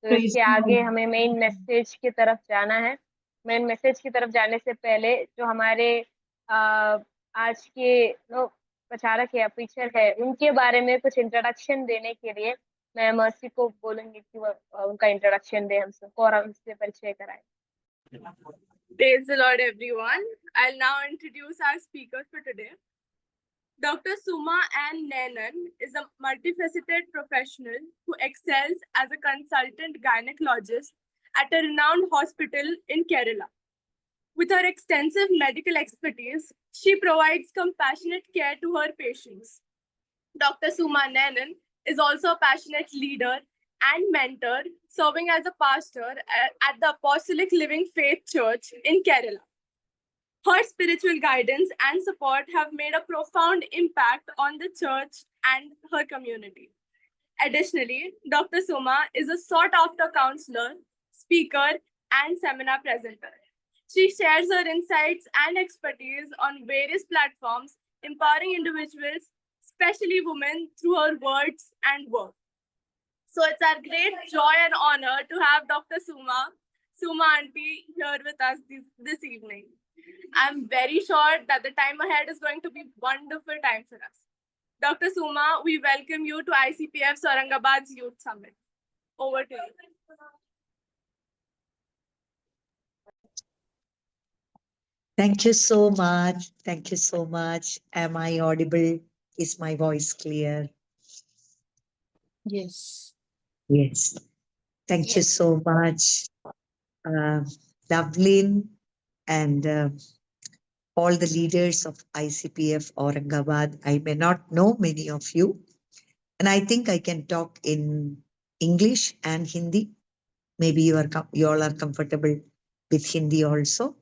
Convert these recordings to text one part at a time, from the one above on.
तो इसके आगे हमें मेन मैसेज की तरफ जाना है। मेन मैसेज की तरफ जाने से पहले जो हमारे आज के जो प्रचारक है, प्रीचर है, उनके बारे में कुछ इंट्रोडक्शन देने के लिए मैं मर्सी को बोलूंगी कि वो उनका इंट्रोडक्शन दे हम सबको और हमसे परिचय कराए। Praise the Lord, everyone. I'll now introduce our speakers for today. Dr. Suma Ann Nanan is a multifaceted professional who excels as a consultant gynecologist at a renowned hospital in Kerala. With her extensive medical expertise, she provides compassionate care to her patients. Dr. Suma Nanan is also a passionate leader and mentor, serving as a pastor at the Apostolic Living Faith Church in Kerala. Her spiritual guidance and support have made a profound impact on the church and her community. Additionally, Dr. Suma is a sought-after counselor, speaker, and seminar presenter. She shares her insights and expertise on various platforms, empowering individuals, especially women, through her words and work. So it's our great joy and honor to have Dr. Suma Auntie here with us this evening. I'm very sure that the time ahead is going to be wonderful time for us. Dr. Suma, we welcome you to ICPF Aurangabad's Youth Summit. Over to you. Thank you so much. Thank you so much. Am I audible? Is my voice clear? Yes. Yes. Thank you so much, Lovelyn, and all the leaders of ICPF Aurangabad. I may not know many of you, and I think I can talk in English and Hindi. Maybe you all are comfortable with Hindi also.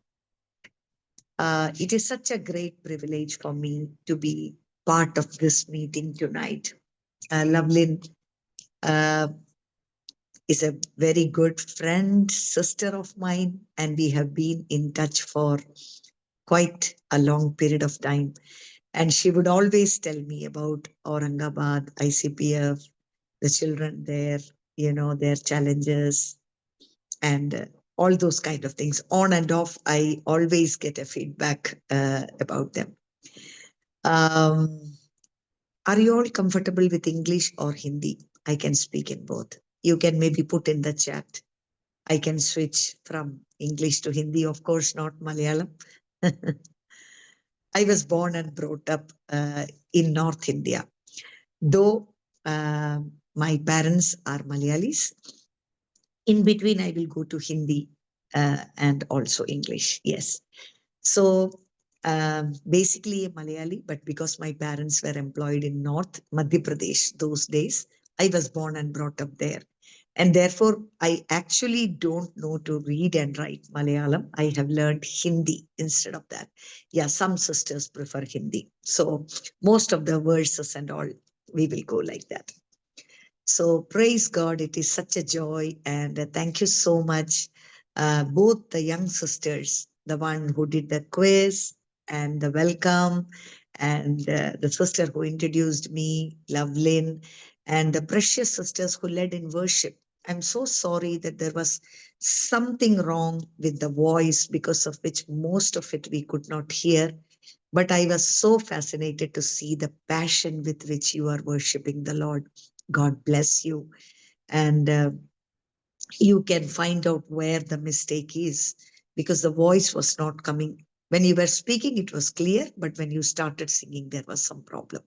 It is such a great privilege for me to be part of this meeting tonight. Lovelyn is a very good friend, sister of mine, and we have been in touch for quite a long period of time. And she would always tell me about Aurangabad, ICPF, the children there, their challenges, and all those kind of things. On and off, I always get a feedback about them. Are you all comfortable with English or Hindi? I can speak in both. You can maybe put in the chat. I can switch from English to Hindi, of course, not Malayalam. I was born and brought up in North India. Though my parents are Malayalis, in between I will go to Hindi and also English. Yes. So basically a Malayali, but because my parents were employed in North Madhya Pradesh those days, I was born and brought up there. And therefore, I actually don't know to read and write Malayalam. I have learned Hindi instead of that. Yeah, some sisters prefer Hindi. So most of the verses and all, we will go like that. So praise God, it is such a joy. And thank you so much, both the young sisters, the one who did the quiz and the welcome, and the sister who introduced me, Lovelyn, and the precious sisters who led in worship. I'm so sorry that there was something wrong with the voice, because of which most of it we could not hear. But I was so fascinated to see the passion with which you are worshiping the Lord. God bless you. And you can find out where the mistake is, because the voice was not coming. When you were speaking, it was clear, but when you started singing, there was some problem.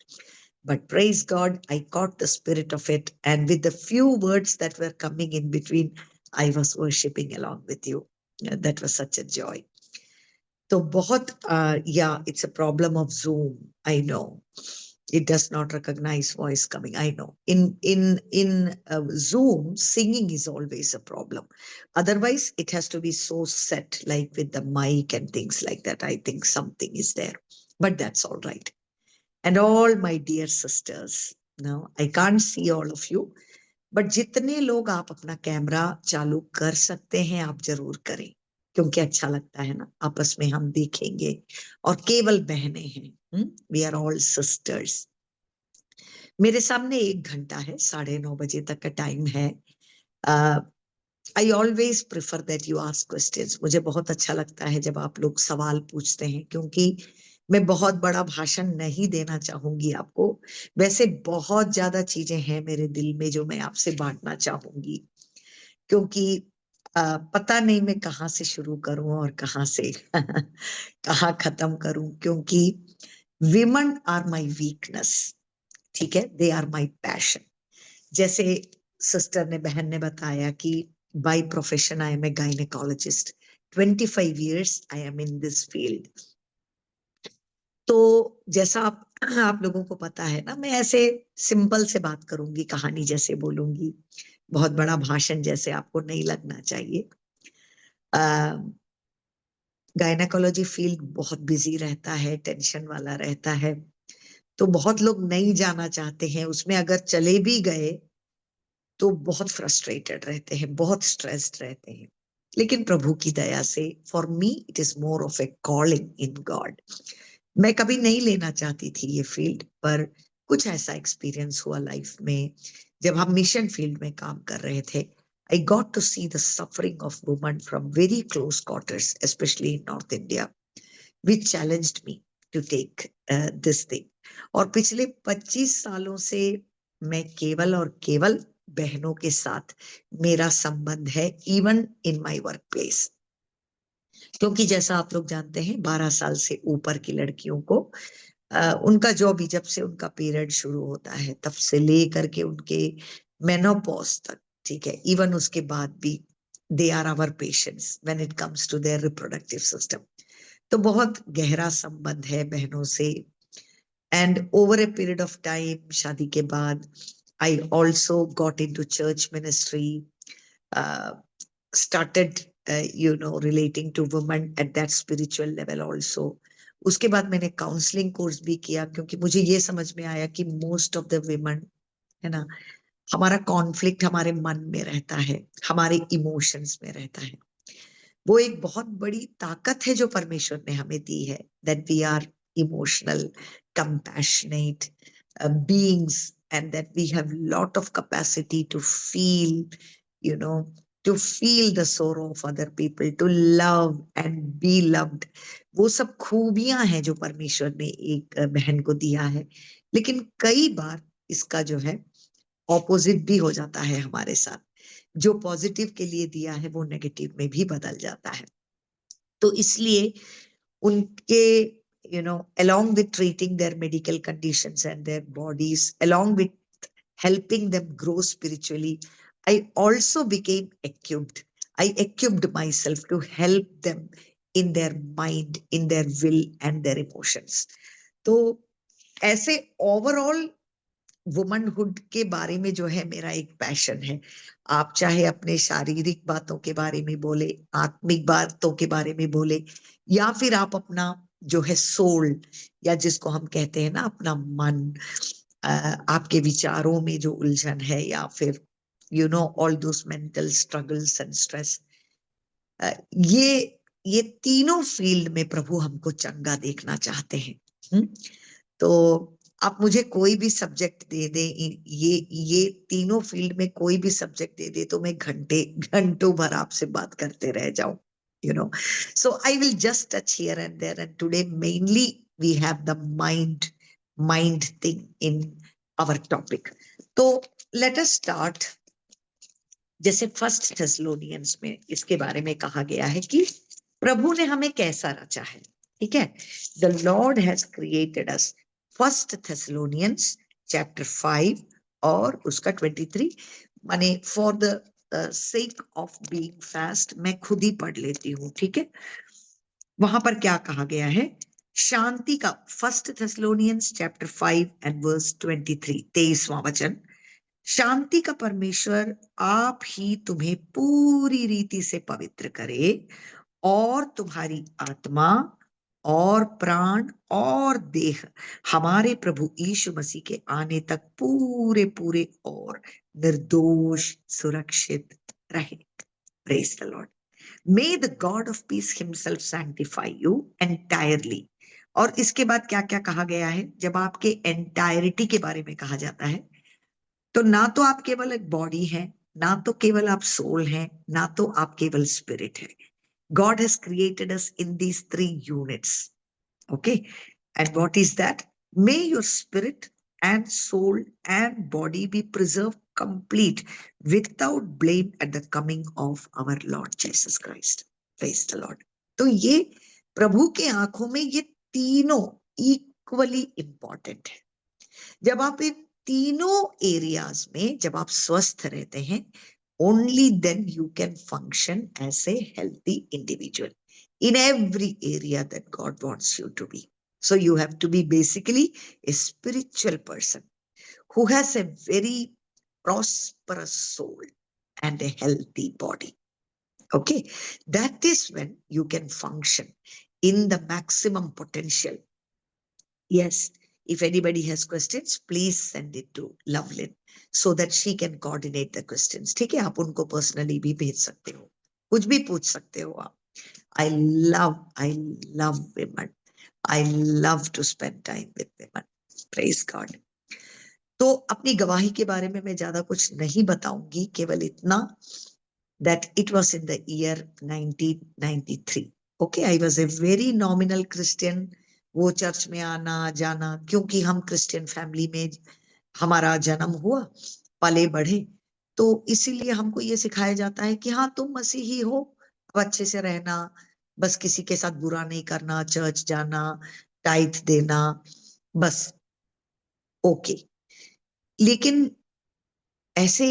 But praise God, I caught the spirit of it. And with the few words that were coming in between, I was worshiping along with you. That was such a joy. So yeah, it's a problem of Zoom. I know. It does not recognize voice coming. I know. In Zoom, singing is always a problem. Otherwise, it has to be so set, like with the mic and things like that. I think something is there, but that's all right. And all my dear sisters, no, I can't see all of you, but जितने लोग आप अपना camera चालू कर सकते हैं, आप जरूर करें, क्योंकि अच्छा लगता है ना, आपस में हम देखेंगे और केवल बहनें हैं. We are all sisters. मेरे सामने 1 घंटा है, 9:30 बजे तक का टाइम है. I always prefer that you ask questions. मुझे बहुत अच्छा लगता है जब आप लोग सवाल पूछते हैं, क्योंकि मैं बहुत बड़ा भाषण नहीं देना चाहूंगी आपको। वैसे बहुत ज्यादा चीजें हैं मेरे दिल में जो मैं आपसे बांटना चाहूंगी, क्योंकि पता नहीं मैं कहाँ से शुरू करूं और कहाँ से कहाँ खत्म करूं, क्योंकि विमेन आर माय वीकनेस, ठीक है, दे आर माय पैशन। जैसे सिस्टर ने, बहन ने बताया कि by profession I am a gynaecologist, 25 years I am in this field. तो जैसा आप लोगों को पता है ना, मैं ऐसे सिंपल से बात करूंगी, कहानी जैसे बोलूंगी, बहुत बड़ा भाषण जैसे आपको नहीं लगना चाहिए। गायनेकोलॉजी फील्ड बहुत बिजी रहता है, टेंशन वाला रहता है, तो बहुत लोग नहीं जाना चाहते हैं उसमें। अगर चले भी गए तो बहुत फ्रस्ट्रेटेड रहते हैं, बहुत स्ट्रेस्ड रहते हैं। लेकिन प्रभु की दया से, for me it is more of A calling in God. मैं कभी नहीं लेना चाहती थी ये फील्ड, पर कुछ ऐसा एक्सपीरियंस हुआ लाइफ में जब हम मिशन फील्ड में काम कर रहे थे। I got to see the suffering of women from very close quarters, especially in North India, which challenged me to take this thing. और पिछले 25 सालों से मैं केवल और केवल बहनों के साथ मेरा संबंध है, even in my work place. क्योंकि जैसा आप लोग जानते हैं, 12 साल से ऊपर की लड़कियों को उनका जॉब ही, जब से उनका पीरियड शुरू होता है तब से लेकर के उनके मेनोपॉज तक, ठीक है, इवन उसके बाद भी they are our patients when it comes to their reproductive system. तो बहुत गहरा संबंध है बहनों से। And over a period of time, शादी के बाद, I also got into church ministry, started relating to women at that spiritual level also. उसके बाद मैंने काउंसलिंग कोर्स भी किया, क्योंकि मुझे ये समझ में आया कि मोस्ट ऑफ द विमेन, है ना, हमारा कॉन्फ्लिक्ट हमारे मन में रहता है, हमारे इमोशंस में रहता है। वो एक बहुत बड़ी ताकत है जो परमेश्वर ने हमें दी है, that we are emotional, compassionate beings, and that we have lot of capacity to feel, you know, to feel the sorrow of other people, to love and be loved. वो सब खूबियां हैं जो परमेश्वर ने एक बहन को दिया है। लेकिन कई बार इसका जो है ऑपोजिट भी हो जाता है हमारे साथ। जो पॉजिटिव के लिए दिया है वो नेगेटिव में भी बदल जाता है। तो इसलिए उनके along with treating their medical conditions and their bodies, along with helping them grow spiritually, I also became equipped. I equipped myself to help them in their mind, in their will and their emotions. तो ऐसे overall womanhood के बारे में जो है मेरा एक passion है। आप चाहे अपने शारीरिक बातों के बारे में बोले, आत्मिक बातों के बारे में बोले, या फिर आप अपना जो है सोल, या जिसको हम कहते हैं ना अपना मन, आपके विचारों में जो उलझन है, या फिर all those mental struggles and stress, ये तीनों फील्ड में प्रभु हमको चंगा देखना चाहते हैं। तो आप मुझे कोई भी सब्जेक्ट दे दे, ये तीनों फील्ड में कोई भी सब्जेक्ट दे दे, तो मैं घंटों भर आपसे बात करते रह जाऊं, so I will just touch here and there, and today mainly we have the mind thing in our topic. तो let us start. जैसे फर्स्ट थेसलोनियंस में इसके बारे में कहा गया है कि प्रभु ने हमें कैसा रचा है, ठीक है। The Lord has created us, first Thessalonians chapter 5 और उसका 23, माने for the sake of being fast, मैं खुद ही पढ़ लेती हूँ, ठीक है। वहां पर क्या कहा गया है, शांति का, first Thessalonians chapter 5 and verse 23, 23वां वचन, शांति का परमेश्वर आप ही तुम्हें पूरी रीति से पवित्र करे, और तुम्हारी आत्मा और प्राण और देह हमारे प्रभु यीशु मसीह के आने तक पूरे पूरे और निर्दोष सुरक्षित रहे। Praise the Lord. May the God of peace himself sanctify you entirely. और इसके बाद क्या क्या कहा गया है, जब आपके एंटायरिटी के बारे में कहा जाता है, तो ना तो आप केवल एक बॉडी है, ना तो केवल आप सोल हैं, ना तो आप केवल स्पिरिट है. God has created us in these 3 units. Okay. And what is that? May your spirit and soul and body be preserved complete without blame at the coming of our Lord Jesus Christ. Praise the Lord. तो ये प्रभु के आंखों में ये तीनों equally important है. जब आप इन तीनों एरियाज में जब आप स्वस्थ रहते हैं, only then you can function as a healthy individual in every area that God wants you to be. So you have to be basically a spiritual person who has a very prosperous soul and a healthy body. Okay, that is when you can function in the maximum potential. Yes, if anybody has questions, please send it to Lovelyn so that she can coordinate the questions. ठीक है, आप उनको personally भी भेज सकते हो, कुछ भी पूछ सकते हो आप. I love women. I love to spend time with women. Praise God. तो अपनी गवाही के बारे में मैं ज्यादा कुछ नहीं बताऊंगी, केवल इतना that it was in the year 1993. Okay, I was a very nominal Christian. वो चर्च में आना जाना, क्योंकि हम क्रिश्चियन फैमिली में हमारा जन्म हुआ, पले बढ़े, तो इसीलिए हमको ये सिखाया जाता है कि हाँ तुम मसीही हो, अब अच्छे से रहना, बस किसी के साथ बुरा नहीं करना, चर्च जाना, टाइथ देना, बस ओके. लेकिन ऐसे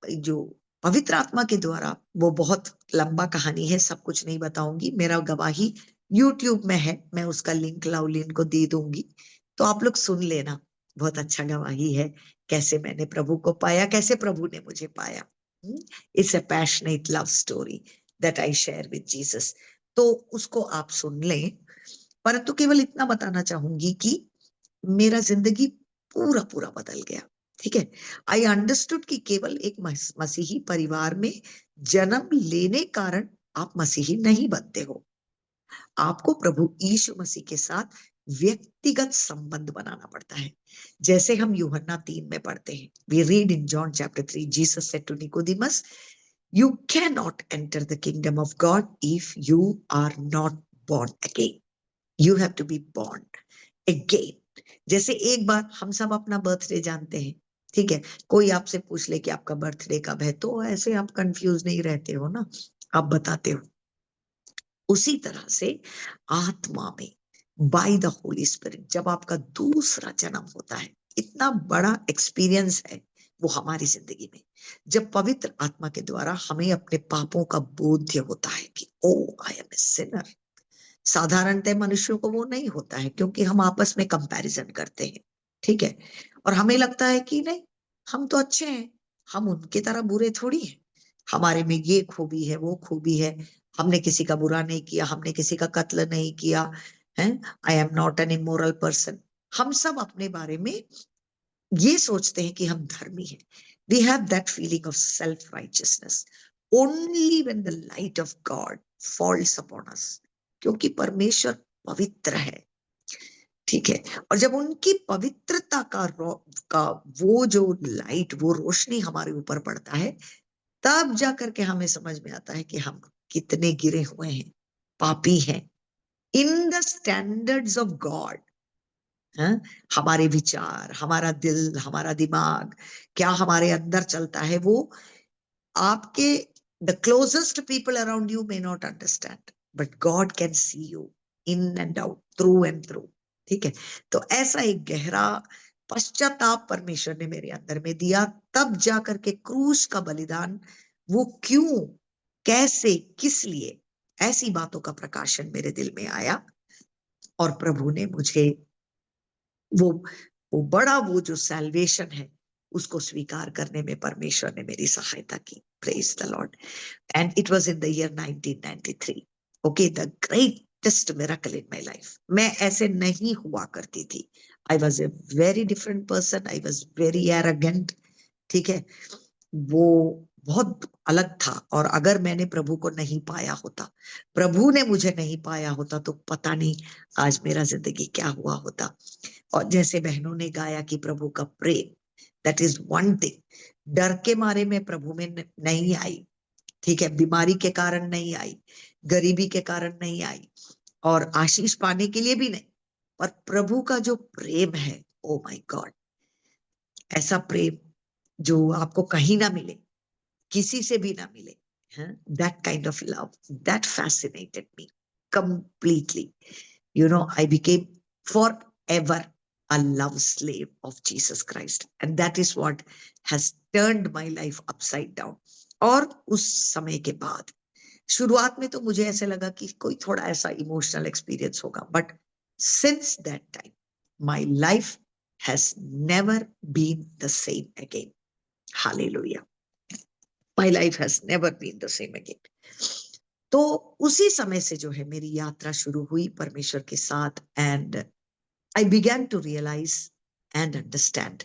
जो पवित्र आत्मा के द्वारा, वो बहुत लंबा कहानी है, सब कुछ नहीं बताऊंगी. मेरा गवाही YouTube में है, मैं उसका लिंक लाउलिन को दे दूंगी, तो आप लोग सुन लेना. बहुत अच्छा गवाही है, कैसे मैंने प्रभु को पाया, कैसे प्रभु ने मुझे पाया. It's a passionate love story that I share with Jesus. तो उसको आप सुन लें, परंतु केवल इतना बताना चाहूंगी कि मेरा जिंदगी पूरा पूरा बदल गया. ठीक है, आई अंडरस्टूड कि केवल एक मसीही परिवार में जन्म लेने कारण आप मसीही नहीं बनते हो. आपको प्रभु यीशु मसीह के साथ व्यक्तिगत संबंध बनाना पड़ता है. जैसे हम यूहन्ना 3 में पढ़ते हैं, we read in John chapter 3, Jesus said to Nicodemus, you cannot enter the kingdom of God if you are not born again. You have to be born again. जैसे एक बार हम सब अपना बर्थडे जानते हैं, ठीक है, कोई आपसे पूछ ले कि आपका बर्थडे कब है, तो ऐसे आप कंफ्यूज नहीं रहते हो ना, आप बताते हो. उसी तरह से आत्मा में बाय द होली स्पिरिट जब आपका दूसरा जन्म होता है, इतना बड़ा एक्सपीरियंस है वो हमारी जिंदगी में, जब पवित्र आत्मा के द्वारा हमें अपने पापों का बोध्य होता है कि ओ आई एम ए सिनर. साधारणतः मनुष्यों को वो नहीं होता है, क्योंकि हम आपस में कंपैरिजन करते हैं, ठीक है, और हमें लगता है कि नहीं हम तो अच्छे हैं, हम उनके तरह बुरे थोड़ी हैं, हमारे में ये खूबी है वो खूबी है, हमने किसी का बुरा नहीं किया, हमने किसी का कत्ल नहीं किया है, आई am not an immoral person. हम सब अपने बारे में ये सोचते हैं कि हम धर्मी हैं. We have that feeling of self righteousness only when the light of God falls upon us, क्योंकि परमेश्वर पवित्र है. ठीक है, और जब उनकी पवित्रता का वो जो लाइट, वो रोशनी हमारे ऊपर पड़ता है, तब जाकर के हमें समझ में आता है कि हम कितने गिरे हुए हैं, पापी हैं. In the standards of God, हमारे विचार, हमारा दिल, हमारा दिमाग, क्या हमारे अंदर चलता है, वो आपके the closest people around you may not understand, but God can see you in and out, through and through. ठीक है, तो ऐसा एक गहरा पश्चाताप परमेश्वर ने मेरे अंदर में दिया, तब जाकर के क्रूस का बलिदान, वो क्यों, कैसे, किस लिए, ऐसी बातों का प्रकाशन मेरे दिल में आया, और प्रभु ने मुझे वो बड़ा वो जो सैल्वेशन है उसको स्वीकार करने में परमेश्वर ने मेरी सहायता की. Praise the Lord. And it was in the year 1993. Okay, the greatest miracle in my life. मैं ऐसे नहीं हुआ करती थी. I was a very different person, I was very arrogant. ठीक है, वो बहुत अलग था, और अगर मैंने प्रभु को नहीं पाया होता, प्रभु ने मुझे नहीं पाया होता, तो पता नहीं आज मेरा जिंदगी क्या हुआ होता. और जैसे बहनों ने गाया कि प्रभु का प्रेम, दैट इज वन थिंग, डर के मारे मैं प्रभु में नहीं आई, ठीक है, बीमारी के कारण नहीं आई, गरीबी के कारण नहीं आई, और आशीष पाने के लिए भी नहीं, पर प्रभु का जो प्रेम है, ओ माय गॉड, ऐसा प्रेम जो आपको कहीं ना मिले, किसी से भी ना मिले, that kind of love that fascinated me completely. You know, I became forever a love slave of Jesus Christ, and that is what has turned my life upside down. और उस समय के बाद शुरुआत में तो मुझे ऐसे लगा कि कोई थोड़ा ऐसा इमोशनल एक्सपीरियंस होगा, but since that time my life has never been the same again. Hallelujah. My life has never been the same again. तो उसी समय से जो है मेरी यात्रा शुरू हुई परमेश्वर के साथ, and I began to realise and understand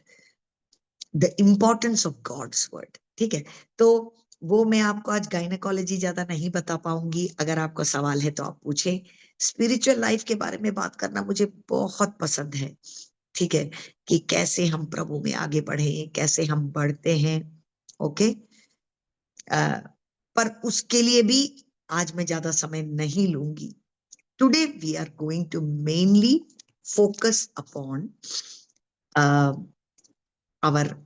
the importance of God's word. ठीक है, तो वो मैं आपको आज गायनेकोलॉजी ज्यादा नहीं बता पाऊंगी. अगर आपका सवाल है तो आप पूछें. स्पिरिचुअल लाइफ के बारे में बात करना मुझे बहुत पसंद है, ठीक है, कि कैसे हम प्रभु में आगे बढ़े, कैसे हम बढ़ते हैं. ओके, पर उसके लिए भी आज मैं ज्यादा समय नहीं लूंगी. Today we are going to mainly focus upon our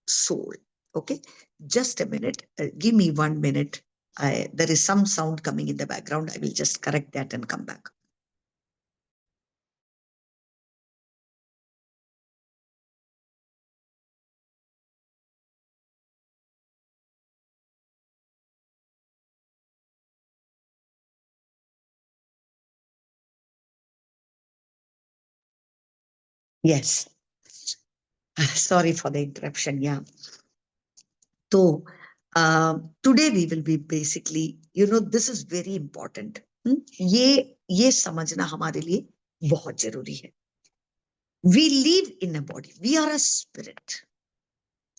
soul. Okay, just a minute. Give me 1 minute. There is some sound coming in the background. I will just correct that and come back. Yes. Sorry for the interruption. Yeah. So today we will be basically, this is very important. ये समझना हमारे लिए बहुत जरूरी है. We live in a body. We are a spirit.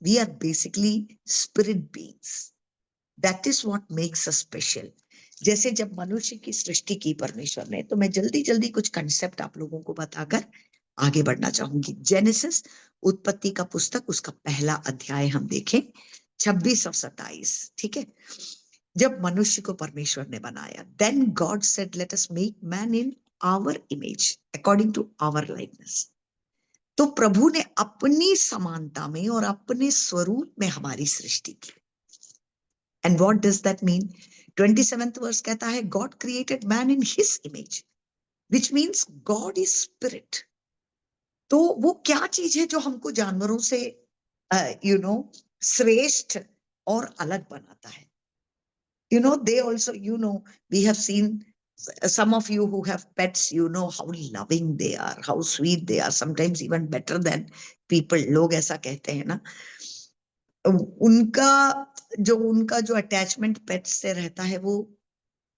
We are basically spirit beings. That is what makes us special. जैसे जब मनुष्य की सृष्टि की परमेश्वर ने, तो मैं जल्दी जल्दी कुछ कंसेप्ट आप लोगों को बताकर आगे बढ़ना चाहूंगी. जेनेसिस, उत्पत्ति का पुस्तक, उसका पहला अध्याय हम देखें, 26 और 27. ठीक है, जब मनुष्य को परमेश्वर ने बनाया, then God said let us make man in our image according to our likeness. तो प्रभु ने अपनी समानता में और अपने स्वरूप में हमारी सृष्टि की. And what does that mean? 27th verse कहता है, God created man in his image, which means God is spirit. तो वो क्या चीज है जो हमको जानवरों से श्रेष्ठ और अलग बनाता है? They also, we have seen some of you who have pets, how loving they are, how sweet they are, sometimes even better than people. लोग ऐसा कहते हैं ना. उनका जो अटैचमेंट पेट्स से रहता है, वो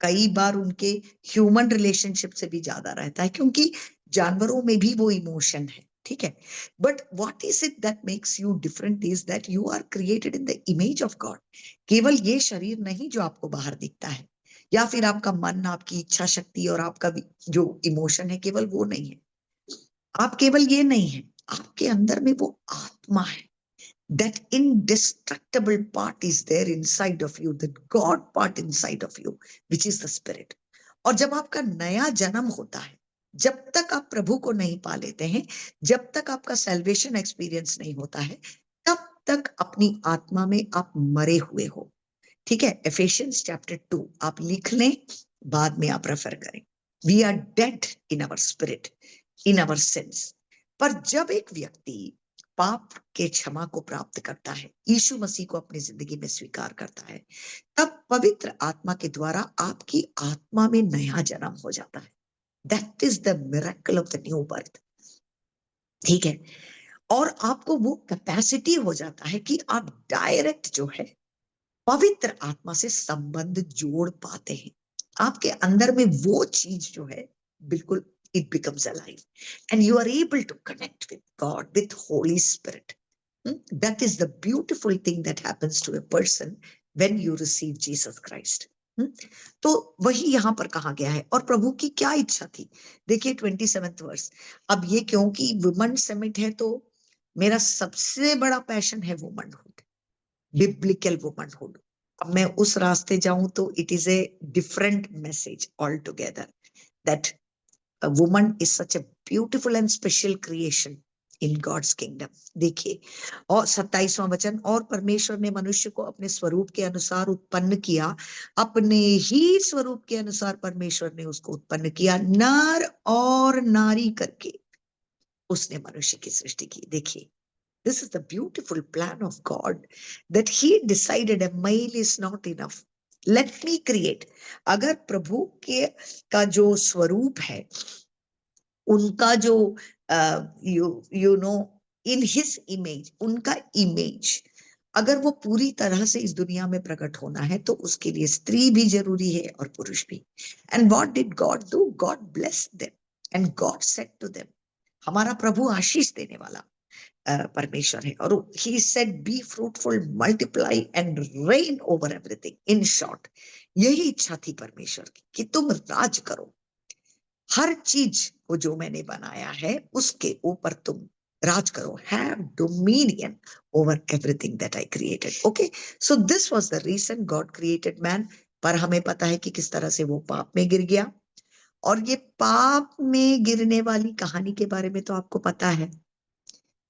कई बार उनके ह्यूमन रिलेशनशिप से भी ज्यादा रहता है, क्योंकि जानवरों में भी वो इमोशन है. ठीक है, but what is it that makes you different is that you are created in the image of God. केवल ये शरीर नहीं जो आपको बाहर दिखता है, या फिर आपका मन, आपकी इच्छा शक्ति और आपका जो इमोशन है, केवल वो नहीं है. आप केवल ये नहीं है, आपके अंदर में वो आत्मा है. That indestructible part is there inside of you, the God part inside of you, which is the spirit. और जब आपका नया जन्म होता है, जब तक आप प्रभु को नहीं पा लेते हैं, जब तक आपका सैल्वेशन एक्सपीरियंस नहीं होता है, तब तक अपनी आत्मा में आप मरे हुए हो. ठीक है, एफेशियंस चैप्टर 2 आप लिख लें, बाद में आप रेफर करें. We are dead in our spirit, in our sins. पर जब एक व्यक्ति पाप के क्षमा को प्राप्त करता है, यीशु मसीह को अपनी जिंदगी में स्वीकार करता है, तब पवित्र आत्मा के द्वारा आपकी आत्मा में नया जन्म हो जाता है. That is the miracle of the new birth. ठीक है, और आपको वो कैपेसिटी हो जाता है कि आप डायरेक्ट जो है पवित्र आत्मा से संबंध जोड़ पाते हैं. आपके अंदर में वो चीज जो है बिल्कुल, it becomes alive and you are able to connect with God, with Holy Spirit. That is the beautiful thing that happens to a person when you receive Jesus Christ. तो वही यहां पर कहा गया है. और प्रभु की क्या इच्छा थी, देखिए 27th वर्स. अब ये क्योंकि वुमन समिट है, तो मेरा सबसे बड़ा पैशन है वुमनहुड. Biblical womanhood. अब मैं उस रास्ते जाऊं तो it is a different message all together, that a woman is such a beautiful and special creation in God's kingdom. देखिए, और 27वां वचन, और परमेश्वर ने मनुष्य को अपने स्वरूप के अनुसार उत्पन्न किया, अपने ही स्वरूप के अनुसार परमेश्वर ने उसको उत्पन्न किया, नर और नारी करके उसने मनुष्य की सृष्टि की। देखिए, this is the beautiful plan of God, that he decided a male is not enough, let me create. अगर प्रभु के का जो स्वरूप है, उनका जो you know in his image, उनका इमेज अगर वो पूरी तरह से इस दुनिया में प्रकट होना है तो उसके लिए स्त्री भी जरूरी है और पुरुष भी। And what did God do? God blessed them and God said to them, हमारा प्रभु आशीष देने वाला परमेश्वर है, और he said be fruitful, multiply and reign over everything. In short, यही इच्छा थी परमेश्वर की कि तुम राज करो, हर चीज को जो मैंने बनाया है उसके ऊपर तुम राज करो, have dominion over everything that I created. Okay, so this was the reason God created man. पर हमें पता है कि किस तरह से वो पाप में गिर गया, और ये पाप में गिरने वाली कहानी के बारे में तो आपको पता है,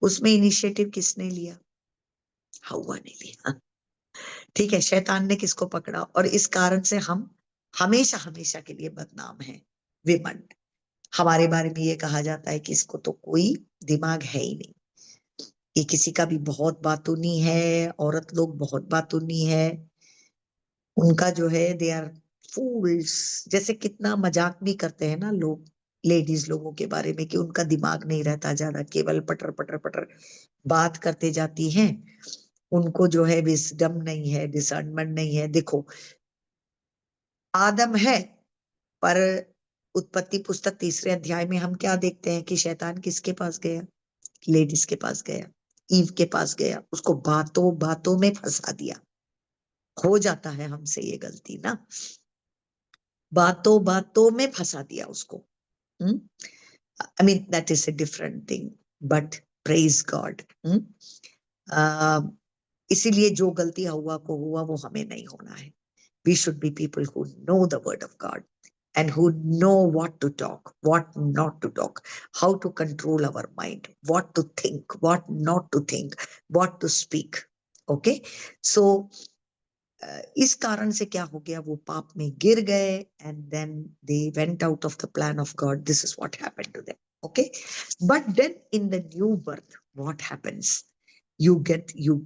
उसमें इनिशिएटिव किसने लिया? हव्वा ने लिया। ठीक है, शैतान ने किसको पकड़ा, और इस कारण से हम हमेशा हमेशा के लिए बदनाम हैं। विमन, हमारे बारे में ये कहा जाता है कि इसको तो कोई दिमाग है ही नहीं, ये किसी का भी बहुत बातूनी है, औरत लोग बहुत बातूनी है, उनका जो है दे आर फूल्स। जैसे कितना मजाक भी करते हैं ना लोग लेडीज लोगों के बारे में कि उनका दिमाग नहीं रहता ज्यादा, केवल पटर पटर पटर बात करते जाती हैं, उनको जो है विजडम नहीं है, डिसर्नमेंट नहीं है। देखो, आदम है, पर उत्पत्ति पुस्तक 3 अध्याय में हम क्या देखते हैं कि शैतान किसके पास गया? लेडीज के पास गया, ईव के पास गया, उसको बातों बातों में फंसा दिया। हो जाता है हमसे ये गलती ना, बातों बातों में फंसा दिया उसको। I mean that is a different thing, but praise God. इसीलिए जो गलती हव्वा को हुआ वो हमें नहीं होना है। We should be people who know the word of God and who know what to talk, what not to talk, how to control our mind, what to think, what not to think, what to speak. Okay, so इस कारण से क्या हो गया, वो पाप में गिर गए, and then they went out of the plan of God. This is what happened to them. Okay, but then in the new birth, what happens? You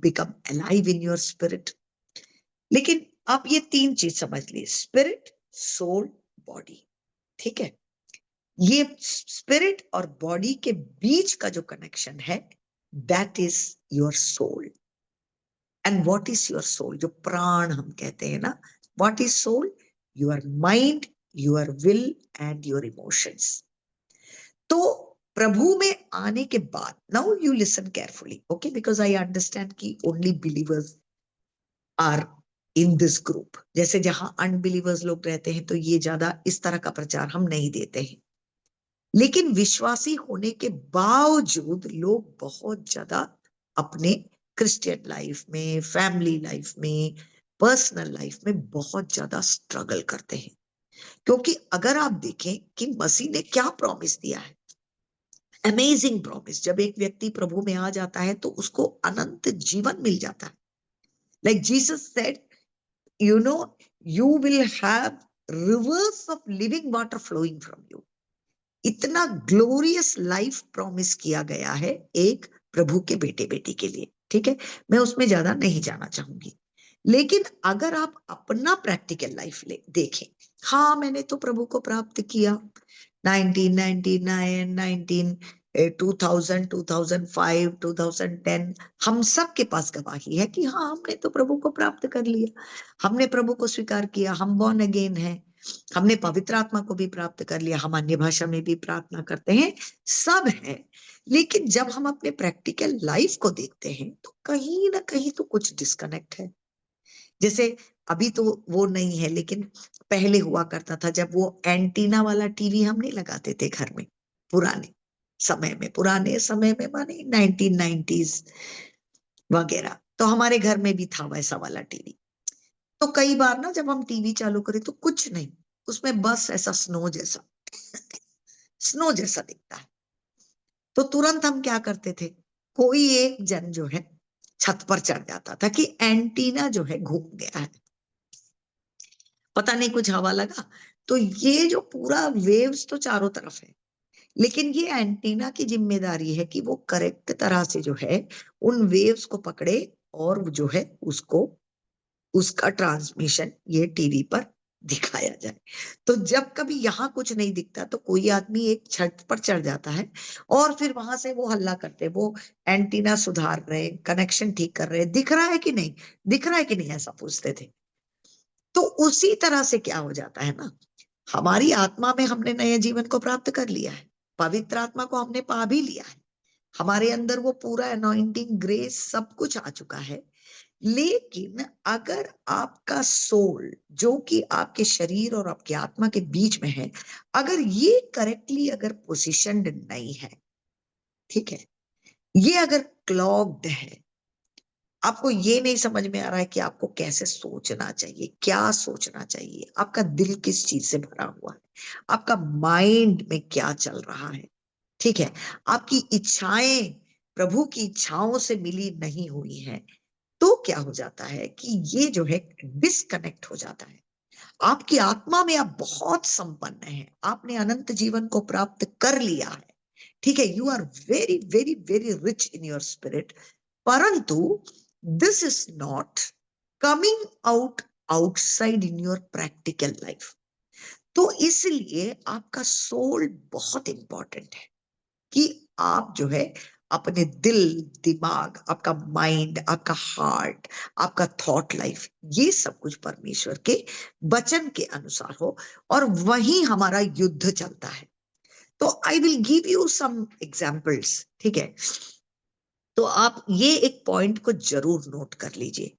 become alive in your spirit. लेकिन आप ये 3 चीज समझ लिए, spirit, soul, body. ठीक है, ये spirit और बॉडी के बीच का जो कनेक्शन है, that is your soul. And what is your soul? जो प्राण हम कहते हैं ना, what is soul? Your mind, your will and your emotions. तो प्रभु में आने के बाद, now you listen carefully, okay, because I understand कि only believers are in this group. जैसे जहां अनबिलीवर्स लोग रहते हैं तो ये ज्यादा इस तरह का प्रचार हम नहीं देते हैं, लेकिन विश्वासी होने के बावजूद लोग बहुत ज्यादा अपने क्रिश्चियन लाइफ में, फैमिली लाइफ में, पर्सनल लाइफ में बहुत ज्यादा स्ट्रगल करते हैं। क्योंकि अगर आप देखें कि मसीह ने क्या प्रॉमिस दिया है, अमेजिंग प्रॉमिस, जब एक व्यक्ति प्रभु में आ जाता है तो उसको अनंत जीवन मिल जाता है। Like Jesus said, you know, you will have rivers of living water flowing from you. इतना ग्लोरियस लाइफ प्रॉमिस किया गया है एक प्रभु के बेटे बेटी के लिए। ठीक है, मैं उसमें ज्यादा नहीं जाना चाहूंगी, लेकिन अगर आप अपना प्रैक्टिकल लाइफ देखें, हाँ मैंने तो प्रभु को प्राप्त किया 1999, 2000, 2005, 2010, हम सब के पास गवाही है कि हाँ हमने तो प्रभु को प्राप्त कर लिया, हमने प्रभु को स्वीकार किया, हम बॉर्न अगेन हैं, हमने पवित्र आत्मा को भी प्राप्त कर लिया, हम अन्य भाषा में भी प्रार्थना करते हैं, सब है। लेकिन जब हम अपने प्रैक्टिकल लाइफ को देखते हैं तो कहीं ना कहीं तो कुछ डिस्कनेक्ट है। जैसे अभी तो वो नहीं है, लेकिन पहले हुआ करता था, जब वो एंटीना वाला टीवी हम नहीं लगाते थे घर में, पुराने समय में माने 1990s वगैरह, तो हमारे घर में भी था वैसा वाला टीवी। तो कई बार ना जब हम टीवी चालू करें तो कुछ नहीं, उसमें बस ऐसा स्नो जैसा दिखता है। तो तुरंत हम क्या करते थे, कोई एक जन जो है छत पर चढ़ जाता था कि एंटीना जो है घूम गया है, पता नहीं कुछ हवा लगा। तो ये जो पूरा वेव्स तो चारों तरफ है, लेकिन ये एंटीना की जिम्मेदारी है कि वो करेक्ट तरह से जो है उन वेव्स को पकड़े और जो है उसको, उसका ट्रांसमिशन ये टीवी पर दिखाया जाए। तो जब कभी यहाँ कुछ नहीं दिखता तो कोई आदमी एक छत पर चढ़ जाता है और फिर वहां से वो हल्ला करते, वो एंटीना सुधार रहे, कनेक्शन ठीक कर रहे, दिख रहा है कि नहीं, दिख रहा है कि नहीं, ऐसा पूछते थे। तो उसी तरह से क्या हो जाता है ना, हमारी आत्मा में हमने नए जीवन को प्राप्त कर लिया है, पवित्र आत्मा को हमने पा भी लिया है, हमारे अंदर वो पूरा अनॉइंटिंग ग्रेस सब कुछ आ चुका है। लेकिन अगर आपका सोल जो कि आपके शरीर और आपकी आत्मा के बीच में है, अगर ये करेक्टली अगर पोजिशन्ड नहीं है, ठीक है, ये अगर क्लॉग्ड है, आपको ये नहीं समझ में आ रहा है कि आपको कैसे सोचना चाहिए, क्या सोचना चाहिए, आपका दिल किस चीज से भरा हुआ है, आपका माइंड में क्या चल रहा है, ठीक है, आपकी इच्छाएं प्रभु की इच्छाओं से मिली नहीं हुई हैं, तो क्या हो जाता है कि ये जो है डिस्कनेक्ट हो जाता है। आपकी आत्मा में आप बहुत संपन्न हैं, आपने अनंत जीवन को प्राप्त कर लिया है, ठीक है, you are very very very rich in your spirit, परंतु this is not coming out outside in your practical life. तो इसलिए आपका सोल बहुत इंपॉर्टेंट है कि आप जो है अपने दिल, दिमाग, आपका माइंड, आपका हार्ट, आपका थॉट लाइफ, ये सब कुछ परमेश्वर के वचन के अनुसार हो, और वही हमारा युद्ध चलता है। तो I will give you some examples, ठीक है। तो आप ये एक पॉइंट को जरूर नोट कर लीजिए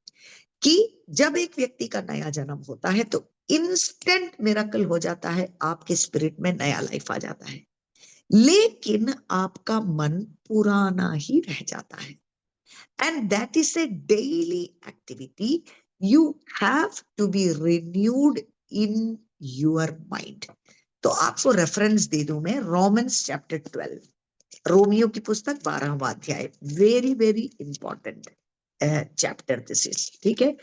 कि जब एक व्यक्ति का नया जन्म होता है तो इंस्टेंट मिरेकल हो जाता है, आपके स्पिरिट में नया लाइफ आ जाता है, लेकिन आपका मन पुराना ही रह जाता है, and that is a daily activity, you have to be renewed in your mind. तो आपको रेफरेंस दे दूं मैं, रोमन्स चैप्टर 12, रोमियो की पुस्तक 12वां अध्याय, very very important chapter this is, ठीक है।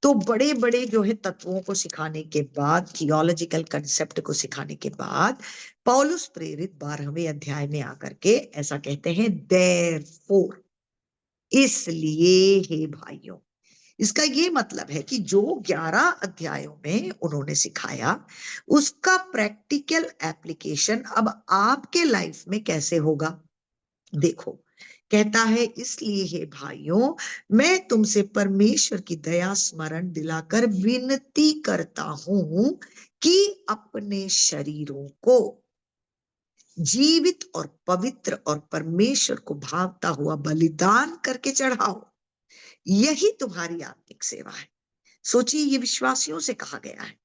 तो बड़े बड़े जो है तत्वों को सिखाने के बाद, थियोलॉजिकल कंसेप्ट को सिखाने के बाद, पौलुस प्रेरित 12वें अध्याय में आकर के ऐसा कहते हैं, देयरफॉर, इसलिए हे भाइयों। इसका ये मतलब है कि जो 11 अध्यायों में उन्होंने सिखाया उसका प्रैक्टिकल एप्लीकेशन अब आपके लाइफ में कैसे होगा। देखो, कहता है, इसलिए हे भाइयों, मैं तुमसे परमेश्वर की दया स्मरण दिलाकर विनती करता हूं कि अपने शरीरों को जीवित और पवित्र और परमेश्वर को भावता हुआ बलिदान करके चढ़ाओ, यही तुम्हारी आत्मिक सेवा है। सोचिए, ये विश्वासियों से कहा गया है,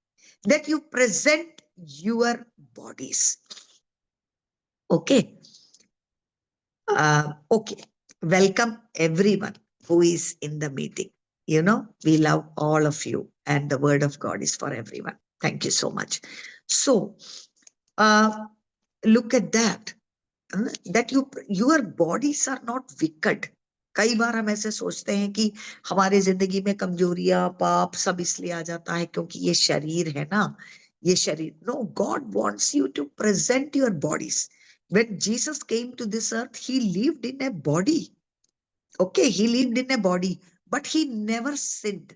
that you present your bodies. Okay. Okay. Welcome everyone who is in the meeting. You know, we love all of you and the word of God is for everyone. Thank you so much. So, look at that, that your bodies are not wicked. कई बार हम ऐसे सोचते हैं कि हमारे जिंदगी में कमजोरियां, पाप सब इसलिए आ जाता है क्योंकि ये शरीर है ना, ये शरीर। No, God wants you to present your bodies. When Jesus came to this earth, he lived in a body. Okay, he lived in a body, but he never sinned.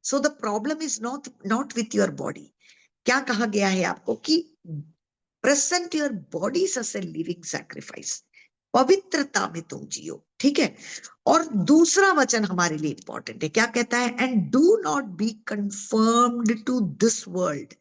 So the problem is not with your body. क्या कहा गया है आपको कि present your bodies as a living sacrifice. पवित्रता में तुम जियो, ठीक है। और दूसरा वचन हमारे लिए इंपॉर्टेंट है, क्या कहता है, and do not be conformed to this world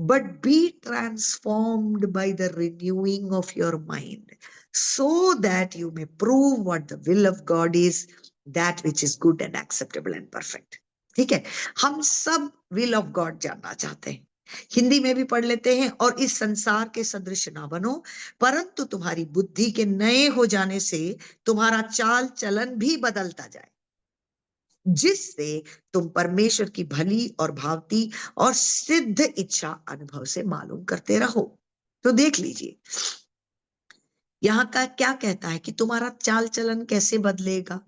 but be transformed by the renewing of your mind so that you may prove what the will of God is, that which is good and acceptable and perfect. ठीक है, हम सब will of God जानना चाहते हैं, हिंदी में भी पढ़ लेते हैं, और इस संसार के सदृश ना बनो, परंतु तुम्हारी बुद्धि के नए हो जाने से तुम्हारा चाल चलन भी बदलता जाए। जिससे तुम परमेश्वर की भली और भावती और सिद्ध इच्छा अनुभव से मालूम करते रहो। तो देख लीजिए यहाँ का क्या कहता है कि तुम्हारा चाल चलन कैसे बदलेगा,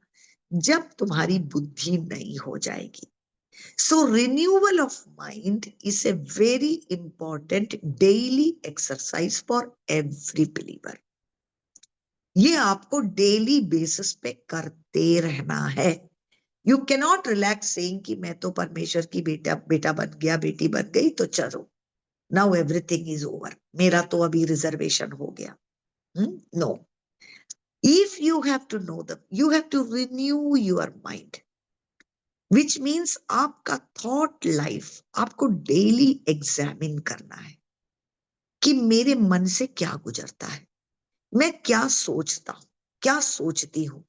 जब तुम्हारी बुद्धि नई हो जाएगी। So renewal of mind is a very important daily exercise for every believer. ये आपको डेली बेसिस पे करते रहना है। यू कैनॉट रिलैक्स सेइंग कि मैं तो परमेश्वर की बेटा बन गया, बेटी बन गई, तो चलो नाउ एवरीथिंग इज ओवर, मेरा तो अभी रिजर्वेशन हो गया। No, if you have to know them, you have to renew your mind, which means आपका thought life आपको daily examine करना है कि मेरे मन से क्या गुजरता है, मैं क्या सोचता हूं, क्या सोचती हूं,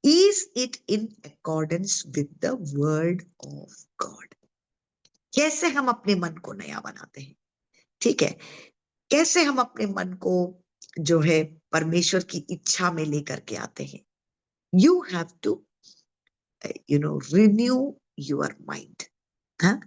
is it in accordance with the word of God। कैसे हम अपने मन को नया बनाते हैं, ठीक है, कैसे हम अपने मन को जो है परमेश्वर की इच्छा में लेकर के आते हैं। You have to renew your mind, huh?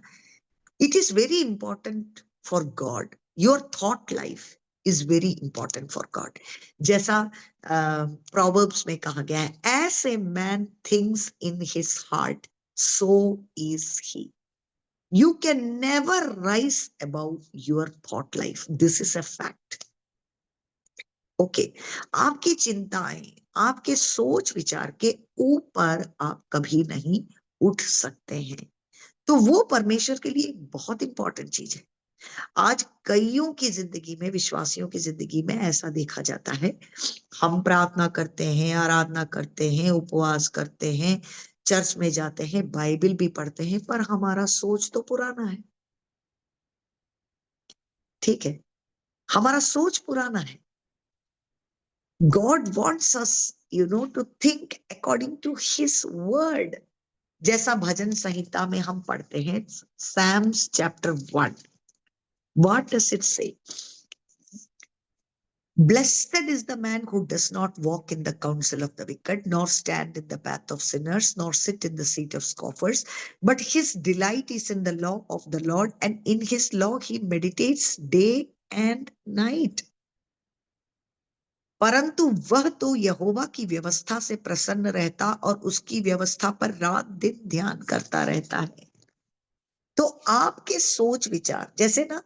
It is very important for God, your thought life is very important for God। जैसा प्रोवर्ब्स में कहा गया है, as a man thinks in his heart so is he। You can never rise above your thought life, this is a fact। Okay, आपकी चिंताएं, आपके सोच विचार के ऊपर आप कभी नहीं उठ सकते हैं। तो वो परमेश्वर के लिए बहुत इंपॉर्टेंट चीज है। आज कईयों की जिंदगी में, विश्वासियों की जिंदगी में ऐसा देखा जाता है, हम प्रार्थना करते हैं, आराधना करते हैं, उपवास करते हैं, चर्च में जाते हैं, बाइबल भी पढ़ते हैं, पर हमारा सोच तो पुराना है। ठीक है, हमारा सोच पुराना है। God wants us, to think according to His word। जैसा भजन संहिता में हम पढ़ते हैं, Psalms chapter 1, what does it say? Blessed is the man who does not walk in the counsel of the wicked, nor stand in the path of sinners, nor sit in the seat of scoffers, but his delight is in the law of the Lord, and in his law he meditates day and night। परंतु वह तो यहोवा की व्यवस्था से प्रसन्न रहता और उसकी व्यवस्था पर रात दिन ध्यान करता रहता है। तो आपके सोच विचार, जैसे ना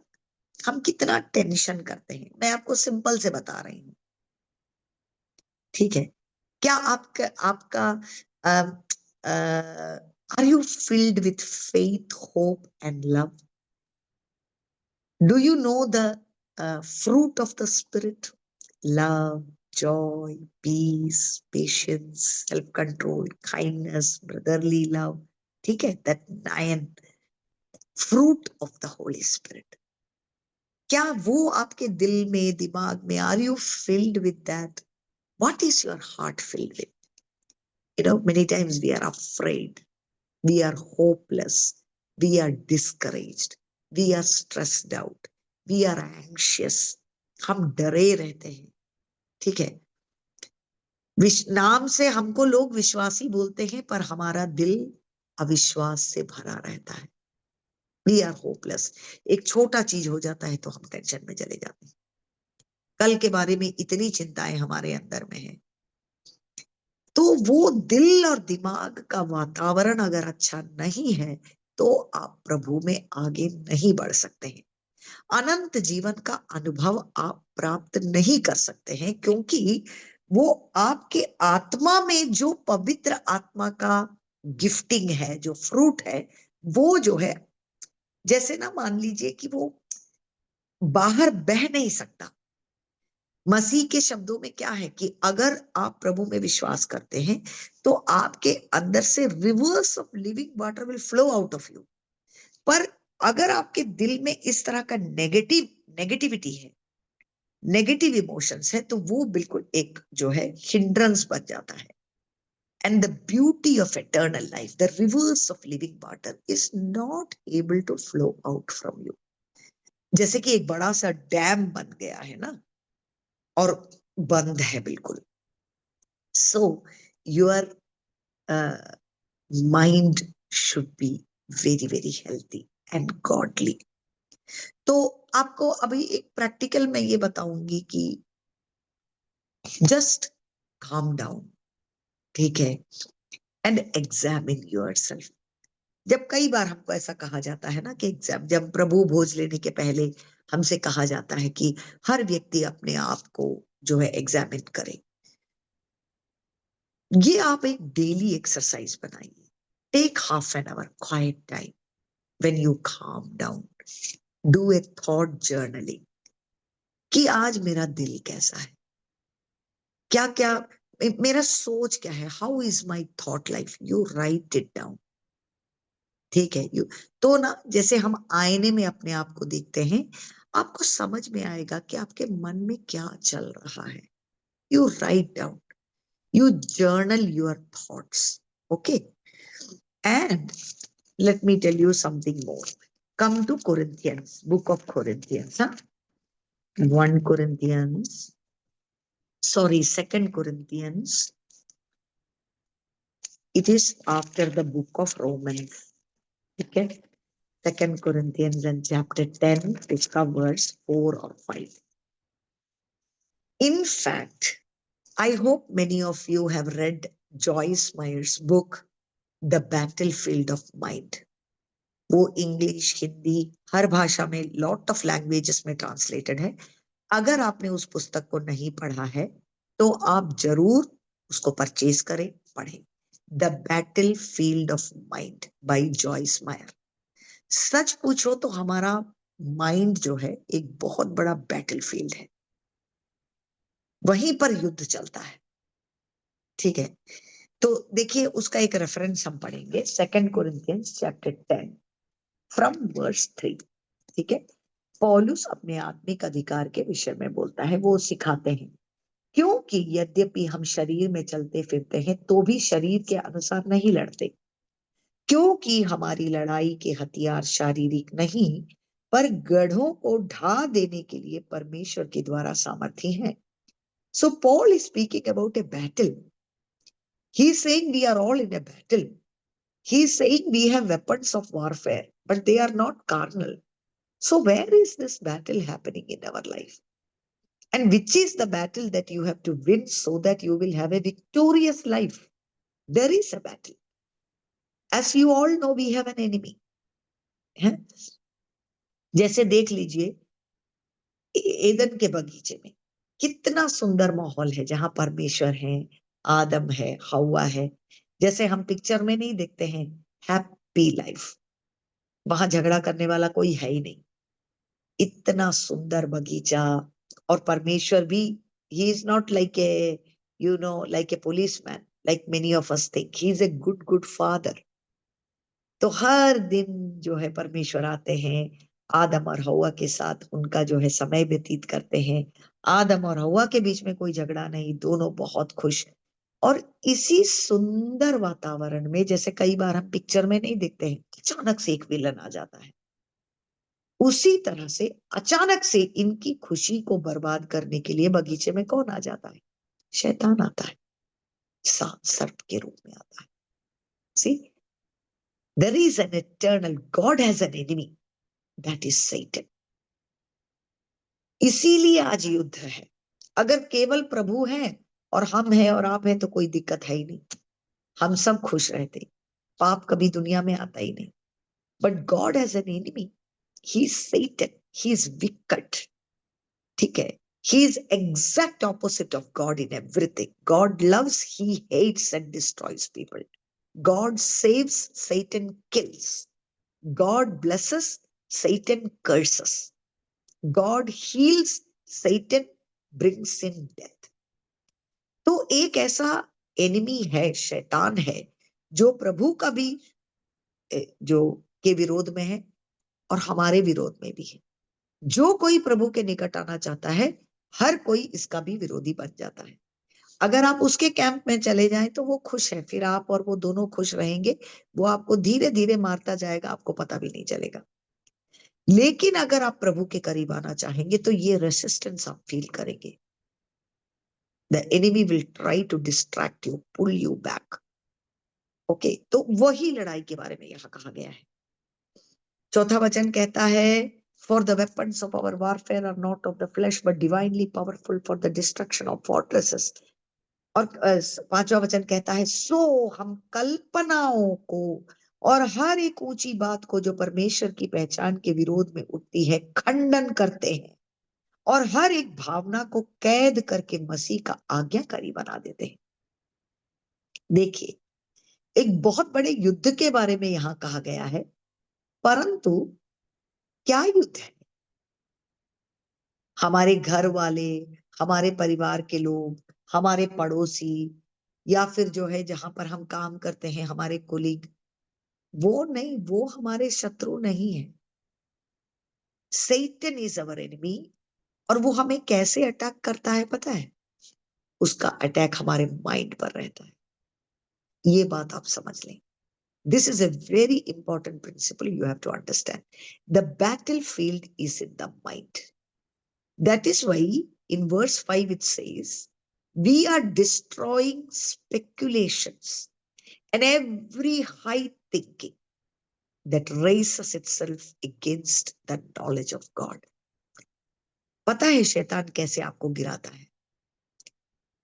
हम कितना टेंशन करते हैं, मैं आपको सिंपल से बता रही हूँ, ठीक है, क्या आपका are you filled with faith, hope and love? Do you know the fruit of the spirit? Love, joy, peace, patience, self-control, kindness, brotherly love, ठीक है, that 9 fruit of the Holy Spirit। क्या वो आपके दिल में, दिमाग में, are you filled with that? What is your heart filled with? Many times we are afraid, we are hopeless, we are discouraged, we are stressed out, we are anxious, हम डरे रहते हैं, ठीक है। नाम से हमको लोग विश्वासी बोलते हैं, पर हमारा दिल अविश्वास से भरा रहता है। We are hopeless. एक छोटा चीज हो जाता है तो हम टेंशन में चले जाते हैं, कल के बारे में इतनी चिंताएं हमारे अंदर में है। तो वो दिल और दिमाग का वातावरण अगर अच्छा नहीं है तो आप प्रभु में आगे नहीं बढ़ सकते हैं, अनंत जीवन का अनुभव आप प्राप्त नहीं कर सकते हैं, क्योंकि वो आपके आत्मा में जो पवित्र आत्मा का गिफ्टिंग है, जो फ्रूट है, वो जो है, जैसे ना मान लीजिए कि वो बाहर बह नहीं सकता। मसीह के शब्दों में क्या है कि अगर आप प्रभु में विश्वास करते हैं तो आपके अंदर से reverse of living water will flow out of you. पर अगर आपके दिल में इस तरह का नेगेटिविटी है, नेगेटिव इमोशंस है, तो वो बिल्कुल एक जो है हिंड्रेंस बन जाता है। And the beauty of eternal life, the rivers of living water is not able to flow out from you. जैसे कि एक बड़ा सा डैम बन गया है ना, और बंद है बिल्कुल। So your mind should be very very healthy and godly. तो आपको अभी एक प्रैक्टिकल मैं ये बताऊंगी कि जस्ट calm down, ठीक है, एंड एग्जामिन योरसेल्फ. जब कई बार हमको ऐसा कहा जाता है ना कि एग्जाम, जब प्रभु भोज लेने के पहले हमसे कहा जाता है कि हर व्यक्ति अपने आप को जो है एग्जामिन करे. ये आप एक डेली एक्सरसाइज बनाइए. Take half an hour quiet time when you calm down. Do a thought journaling कि आज मेरा दिल कैसा है, क्या क्या मेरा सोच क्या है, how is my thought life. You right it down, ठीक है. यू तो ना, जैसे हम आईने में अपने आप को देखते हैं, आपको समझ में आएगा कि आपके मन में क्या चल रहा है. You write down, you journal your thoughts, okay. And let me tell you something more. Come to Corinthians, book of Corinthians, 1 Corinthians, sorry, 2 Corinthians. It is after the book of Romans, okay. 2 Corinthians and chapter 10, इसका verse 4 or 5. In fact, I hope many of you have read Joyce Meyer's book, The Battlefield of Mind. वो English, Hindi, हर भाषा में, lot of languages में translated है. अगर आपने उस पुस्तक को नहीं पढ़ा है तो आप जरूर उसको परचेज करें, पढ़ें. The battle field of mind by Joyce Meyer. सच पूछो तो हमारा माइंड जो है एक बहुत बड़ा बैटल फील्ड है, वहीं पर युद्ध चलता है, ठीक है. तो देखिए, उसका एक रेफरेंस हम पढ़ेंगे, 2 कोरिंथियंस चैप्टर 10 फ्रॉम वर्स 3, ठीक है. पौलुस अपने आत्मिक अधिकार के विषय में बोलता है. वो सिखाते हैं, क्योंकि यद्यपि हम शरीर में चलते फिरते हैं तो भी शरीर के अनुसार नहीं लड़ते, क्योंकि हमारी लड़ाई के हथियार शारीरिक नहीं पर गढ़ों को ढा देने के लिए परमेश्वर के द्वारा सामर्थी हैं. So Paul is speaking about a battle. He is saying we are all in a battle. He is saying we have weapons of warfare, but they are not carnal. So where is this battle happening in our life? And which is the battle that you have to win so that you will have a victorious life? There is a battle. As you all know, we have an enemy. है? जैसे देख लीजिए, Edan के बगीचे में कितना सुंदर माहौल है, जहां परमेश्वर है, आदम है, हवा है. जैसे हम पिक्चर में नहीं देखते हैं हैप्पी लाइफ, वहां झगड़ा करने वाला कोई है ही नहीं. इतना सुंदर बगीचा. और परमेश्वर भी, he is not like a, you know, like a policeman, like many of us think. He is a good father. तो हर दिन जो है परमेश्वर आते हैं, आदम और हवा के साथ उनका जो है समय व्यतीत करते हैं. आदम और हवा के बीच में कोई झगड़ा नहीं, दोनों बहुत खुश. और इसी सुंदर वातावरण में, जैसे कई बार हम पिक्चर में नहीं देखते हैं, अचानक से एक विलन आ जाता है, उसी तरह से अचानक से इनकी खुशी को बर्बाद करने के लिए बगीचे में कौन आ जाता है? शैतान आता है, सांप सर्प के रूप में आता है. See, there is an eternal, God has an enemy, that is Satan. इसीलिए आज युद्ध है. अगर केवल प्रभु हैं और हम हैं और आप हैं तो कोई दिक्कत है ही नहीं, हम सब खुश रहते, पाप कभी दुनिया में आता ही नहीं. But God has an enemy, he is Satan, he is wicked, ठीक है. He is exact opposite of God in everything. God loves, he hates and destroys people. God saves, Satan kills. God blesses, Satan curses. God heals, Satan brings in death. तो एक ऐसा enemy है, शैतान है, जो प्रभु का भी जो के विरोध में है और हमारे विरोध में भी है. जो कोई प्रभु के निकट आना चाहता है, हर कोई इसका भी विरोधी बन जाता है. अगर आप उसके कैंप में चले जाएं तो वो खुश है, फिर आप और वो दोनों खुश रहेंगे. वो आपको धीरे धीरे मारता जाएगा, आपको पता भी नहीं चलेगा. लेकिन अगर आप प्रभु के करीब आना चाहेंगे तो ये रेसिस्टेंस आप फील करेंगे. The enemy will try to distract you, pull you back. Okay, तो वही लड़ाई के बारे में यहाँ कहा गया है। चौथा वचन कहता है, for the weapons of our warfare are not of the flesh but divinely powerful for the destruction of fortresses. और पांचवा वचन कहता है, सो हम कल्पनाओं को और हर एक ऊंची बात को जो परमेश्वर की पहचान के विरोध में उठती है खंडन करते हैं, और हर एक भावना को कैद करके मसीह का आज्ञाकारी बना देते हैं। देखिए, एक बहुत बड़े युद्ध के बारे में यहां कहा गया है, परंतु क्या युद्ध है? हमारे घर वाले, हमारे परिवार के लोग, हमारे पड़ोसी, या फिर जो है जहां पर हम काम करते हैं हमारे कोलीग, वो नहीं, वो हमारे शत्रु नहीं है। Satan is our enemy। और वो हमें कैसे अटैक करता है पता है? उसका अटैक हमारे माइंड पर रहता है। ये बात आप समझ लें। This is a very important principle you have to understand. The battlefield is in the mind. That is why in verse 5 it says, we are destroying speculations and every high thinking that raises itself against the knowledge of God. पता है शैतान कैसे आपको गिराता है?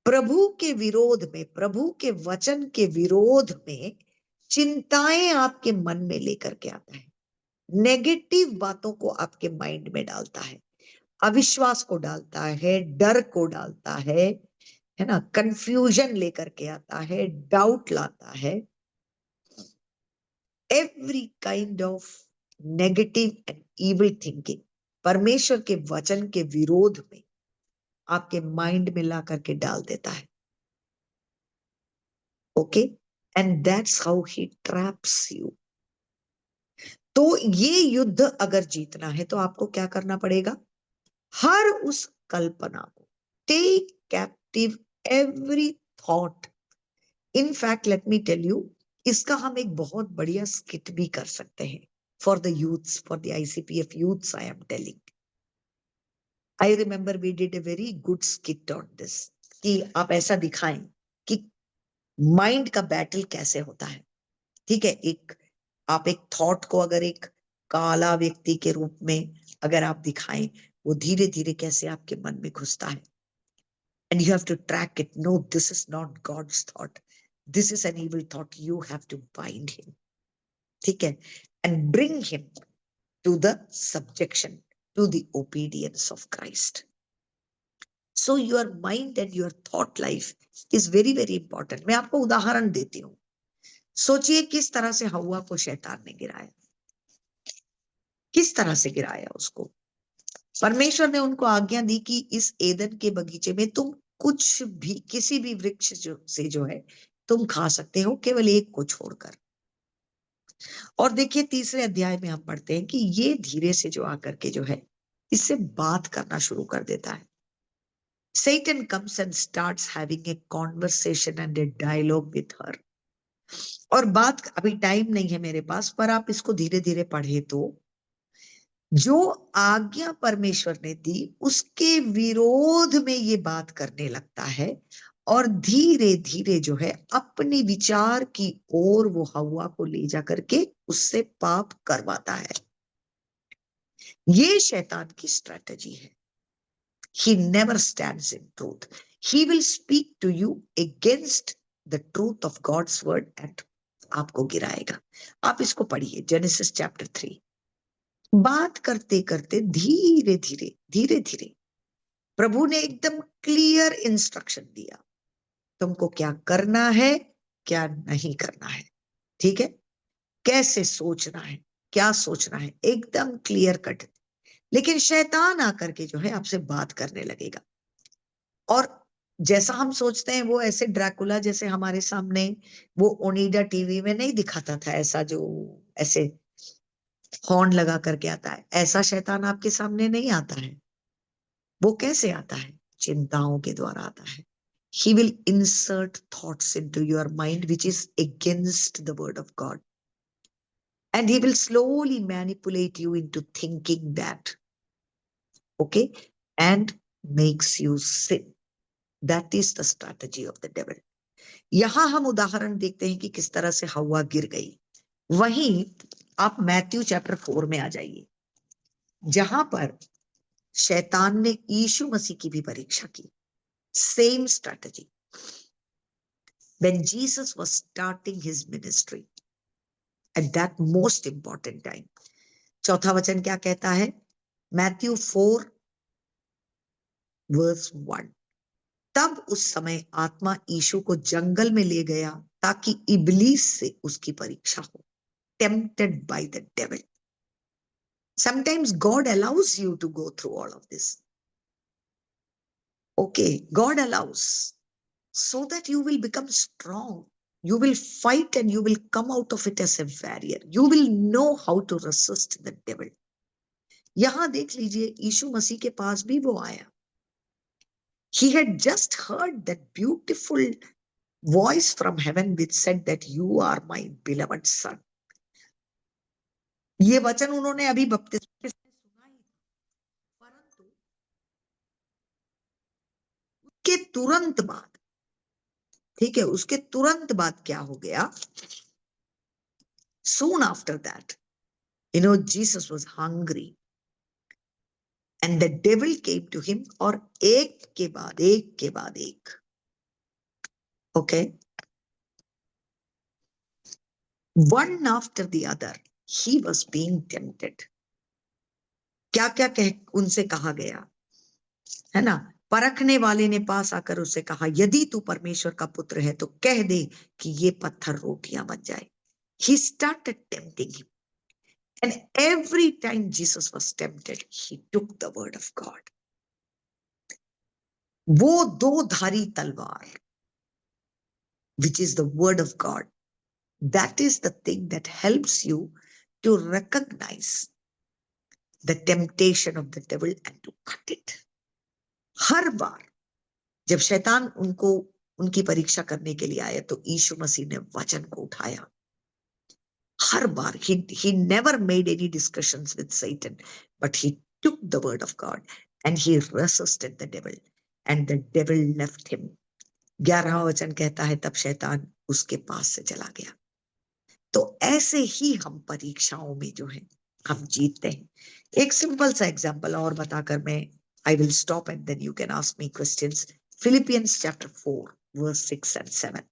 प्रभु के विरोध में, प्रभु के वचन के विरोध में चिंताएं आपके मन में लेकर के आता है, नेगेटिव बातों को आपके माइंड में डालता है, अविश्वास को डालता है, डर को डालता है ना, कंफ्यूजन लेकर के आता है, डाउट लाता है। Every kind of negative and evil thinking परमेश्वर के वचन के विरोध में आपके माइंड में ला करके डाल देता है। Okay, and that's how he traps you. तो ये युद्ध अगर जीतना है तो आपको क्या करना पड़ेगा? हर उस कल्पना को, take captive every thought. In fact let me tell you, इसका हम एक बहुत बढ़िया स्किट भी कर सकते हैं for the youths, for the ICPF youths. I am telling, I remember we did a very good skit on this, कि आप ऐसा दिखाएं कि माइंड का बैटल कैसे होता है। ठीक है, आप एक थॉट को अगर एक काला व्यक्ति के रूप में अगर आप दिखाएं, वो धीरे धीरे कैसे आपके मन में घुसता है। And you have to track it. No, this is not God's thought. This is an evil thought. You have to bind him. ठीक है? And bring him to the subjection, to the obedience of Christ. So your mind and your thought life is very, very important. मैं आपको उदाहरण देती हूँ। सोचिए किस तरह से हव्वा को शैतान ने गिराया, किस तरह से गिराया उसको। परमेश्वर ने उनको आज्ञा दी कि इस एदन के बगीचे में तुम कुछ भी, किसी भी वृक्ष से जो है तुम खा सकते हो, केवल एक को छोड़कर। और देखिए तीसरे अध्याय में हम पढ़ते हैं कि ये धीरे से जो आकर के जो है इससे बात करना शुरू कर देता है। Satan comes and starts having a conversation and a dialogue with her. और बात, अभी टाइम नहीं है मेरे पास, पर आप इसको धीरे धीरे पढ़े तो जो आज्ञा परमेश्वर ने दी उसके विरोध में ये बात करने लगता है, और धीरे धीरे जो है अपने विचार की ओर वो हव्वा को ले जा करके उससे पाप करवाता है। ये शैतान की स्ट्रेटजी है। He never stands in truth. He will speak to you against the truth of God's word and आपको गिराएगा। आप इसको पढ़िए, जेनेसिस चैप्टर 3। बात करते करते धीरे धीरे धीरे धीरे प्रभु ने एकदम क्लियर इंस्ट्रक्शन दिया, तुमको क्या करना है, क्या नहीं करना है। ठीक है, कैसे सोचना है, क्या सोचना है, एकदम क्लियर कट। लेकिन शैतान आकर के जो है आपसे बात करने लगेगा, और जैसा हम सोचते हैं वो ऐसे ड्रैकुला जैसे हमारे सामने वो ओनिडा टीवी में नहीं दिखाता था, ऐसा जो ऐसे हॉर्न लगा करके आता है, ऐसा शैतान आपके सामने नहीं आता है। वो कैसे आता है? चिंताओं के द्वारा आता है। He will insert thoughts into your mind which is against the word of God, and he will slowly manipulate you into thinking that, okay, and makes you sin. That is the strategy of the devil. यहां हम उदाहरण देखते हैं कि किस तरह से हवा गिर गई। वहीं आप मैथ्यू चैप्टर 4 में आ जाइए, जहां पर शैतान ने यीशु मसीह की भी परीक्षा की। Same strategy. When Jesus was starting his ministry at that most important time, चौथा वचन क्या कहता है? Matthew 4 verse 1। तब उस समय आत्मा यीशु को जंगल में ले गया ताकि इब्लीस से उसकी परीक्षा हो। Tempted by the devil. Sometimes God allows you to go through all of this. Okay, God allows so that you will become strong. You will fight and you will come out of it as a warrior. You will know how to resist the devil. यहां देख लीजिए, यीशु मसीह के पास भी वो आया। He had just heard that beautiful voice from heaven which said that you are my beloved son. ये वचन उन्होंने अभी बपतिस्मा के समय सुना ही था, परंतु उसके तुरंत बाद, ठीक है, उसके तुरंत बाद क्या हो गया? Soon after that, Jesus was hungry and the devil came to him, और एक के बाद एक, okay, one after the other he was being tempted. क्या क्या उनसे कहा गया है ना? परखने वाले ने पास आकर उससे कहा, यदि तू परमेश्वर का पुत्र है तो कह दे कि ये पत्थर रोटियां बन जाए। He started tempting him. And every time Jesus was tempted, he took the word of God. वो दो धारी तलवार, which is the word of God, that is the thing that helps you to recognize the temptation of the devil and to cut it. हर बार जब शैतान उनकी परीक्षा करने के लिए आया तो यीशु मसीह ने वचन को उठाया। हर बार he never made any discussions with Satan, but he took the word of God and he resisted the devil and the devil left him. 11वां वचन कहता है तब शैतान उसके पास से चला गया। तो ऐसे ही हम परीक्षाओं में जो है हम जीतते हैं। एक सिंपल सा एग्जांपल और बताकर मैं I will stop and then you can ask me questions. Philippians chapter 4 verse 6 and 7.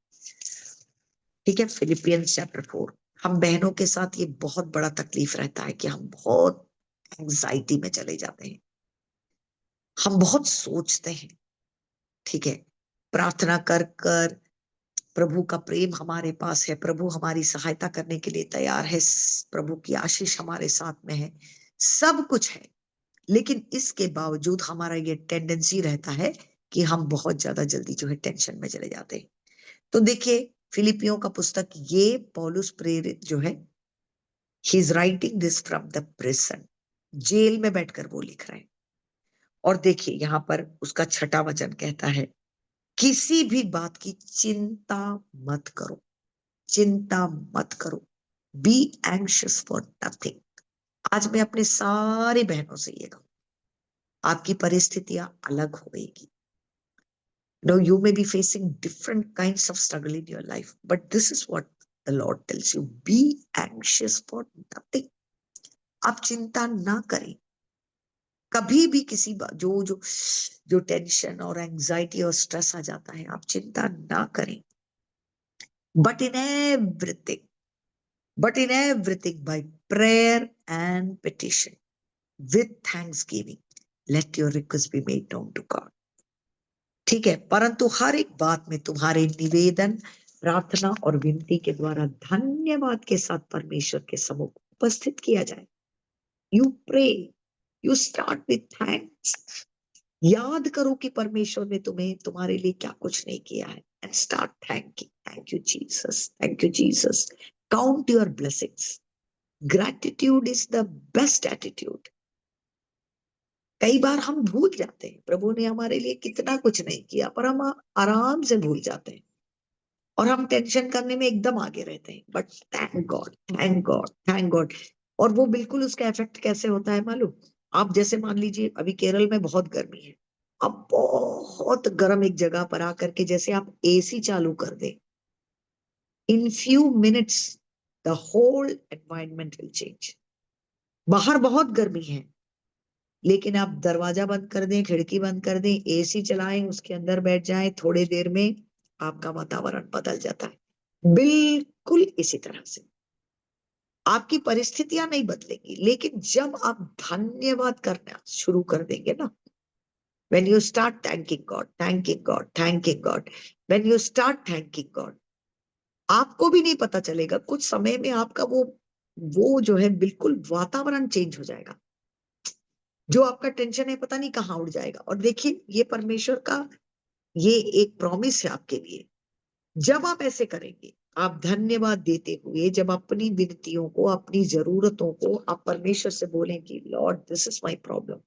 ठीक है, Philippians chapter 4। हम बहनों के साथ ये बहुत बड़ा तकलीफ रहता है कि हम बहुत एंजाइटी में चले जाते हैं, हम बहुत सोचते हैं, ठीक है, प्रार्थना कर कर प्रभु का प्रेम हमारे पास है, प्रभु हमारी सहायता करने के लिए तैयार है, प्रभु की आशीष हमारे साथ में है, सब कुछ है, लेकिन इसके बावजूद हमारा ये टेंडेंसी रहता है कि हम बहुत ज्यादा जल्दी जो है टेंशन में चले जाते हैं। तो देखिए फिलिपियों का पुस्तक, ये पौलुस प्रेरित जो है, he is writing this from the prison, jail में बैठकर वो लिख रहे हैं। और देखिए यहाँ पर उसका 6वां वचन कहता है, किसी भी बात की चिंता मत करो, चिंता मत करो, बी एंग्शियस फॉर नथिंग। आज मैं अपने सारे बहनों से ये कहूँ, आपकी परिस्थितियां अलग होगी। No, you may be facing different kinds of struggle in your life, but this is what the Lord tells you: be anxious for nothing. आप चिंता ना करें कभी भी, किसी जो टेंशन और एंजाइटी और स्ट्रेस आ जाता है, आप चिंता ना करें। But in everything by prayer and petition with thanksgiving let your requests be made known to God. ठीक है, परंतु हर एक बात में तुम्हारे निवेदन, प्रार्थना और विनती के द्वारा धन्यवाद के साथ परमेश्वर के सम्मुख उपस्थित किया जाए। You pray, you start with thanks. याद करो कि परमेश्वर ने तुम्हारे लिए क्या कुछ नहीं किया है, and start thanking. Thank you Jesus, thank you Jesus. Count your blessings. Gratitude is the best attitude. कई बार हम भूल जाते हैं प्रभु ने हमारे लिए कितना कुछ नहीं किया, पर हम आराम से भूल जाते हैं और हम टेंशन करने में एकदम आगे रहते हैं। But thank God, thank God, thank God. और वो बिल्कुल उसका इफेक्ट कैसे होता है मालूम? आप जैसे मान लीजिए अभी केरल में बहुत गर्मी है, आप बहुत गर्म एक जगह पर आकर के जैसे आप एसी चालू कर दें, in few minutes the whole environment will change. बाहर बहुत गर्मी है, लेकिन आप दरवाजा बंद कर दें, खिड़की बंद कर दें, एसी चलाएं, उसके अंदर बैठ जाएं, थोड़ी देर में आपका वातावरण बदल जाता है। बिल्कुल इसी तरह से आपकी परिस्थितियां नहीं बदलेंगी, लेकिन जब आप धन्यवाद करना शुरू कर देंगे ना, when you start thanking God, thanking God, thanking God, when you start thanking God, आपको भी नहीं पता चलेगा, कुछ समय में आपका वो जो है बिल्कुल वातावरण चेंज हो जाएगा। जो आपका टेंशन है पता नहीं कहाँ उड़ जाएगा। और देखिए, ये परमेश्वर का ये एक प्रॉमिस है आपके लिए। जब आप ऐसे करेंगे, आप धन्यवाद देते हुए जब अपनी विनतियों को, अपनी जरूरतों को आप परमेश्वर से बोलेंगे, lord this is my problem,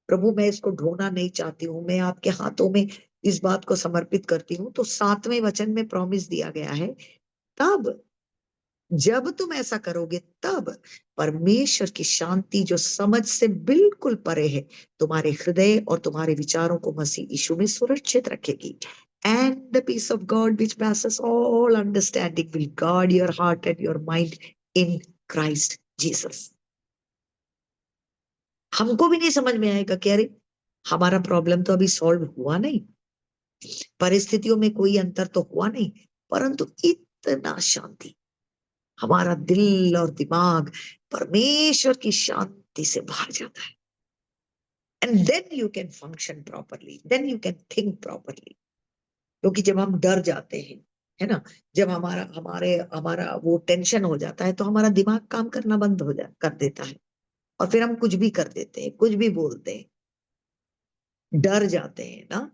प्रभु मैं इसको ढोना नहीं चाहती हूँ, मैं आपके हाथों में इस बात को समर्पित करती हूँ, तो 7वें वचन में प्रॉमिस दिया गया है, तब जब तुम ऐसा करोगे तब परमेश्वर की शांति जो समझ से बिल्कुल परे है, तुम्हारे हृदय और तुम्हारे विचारों को मसीह यीशु में सुरक्षित रखेगी। And the peace of God which passes all understanding will guard your heart and your mind in Christ Jesus. हमको भी नहीं समझ में आएगा कि अरे हमारा प्रॉब्लम तो अभी सॉल्व हुआ नहीं, परिस्थितियों में कोई अंतर तो हुआ नहीं, परंतु इतना शांति, हमारा दिल और दिमाग परमेश्वर की शांति से भर जाता है। And then you can function properly, then you can think properly. क्योंकि जब हम डर जाते हैं, है ना, जब हमारा वो टेंशन हो जाता है, तो हमारा दिमाग काम करना बंद कर देता है, और फिर हम कुछ भी कर देते हैं, कुछ भी बोलते हैं, डर जाते हैं ना,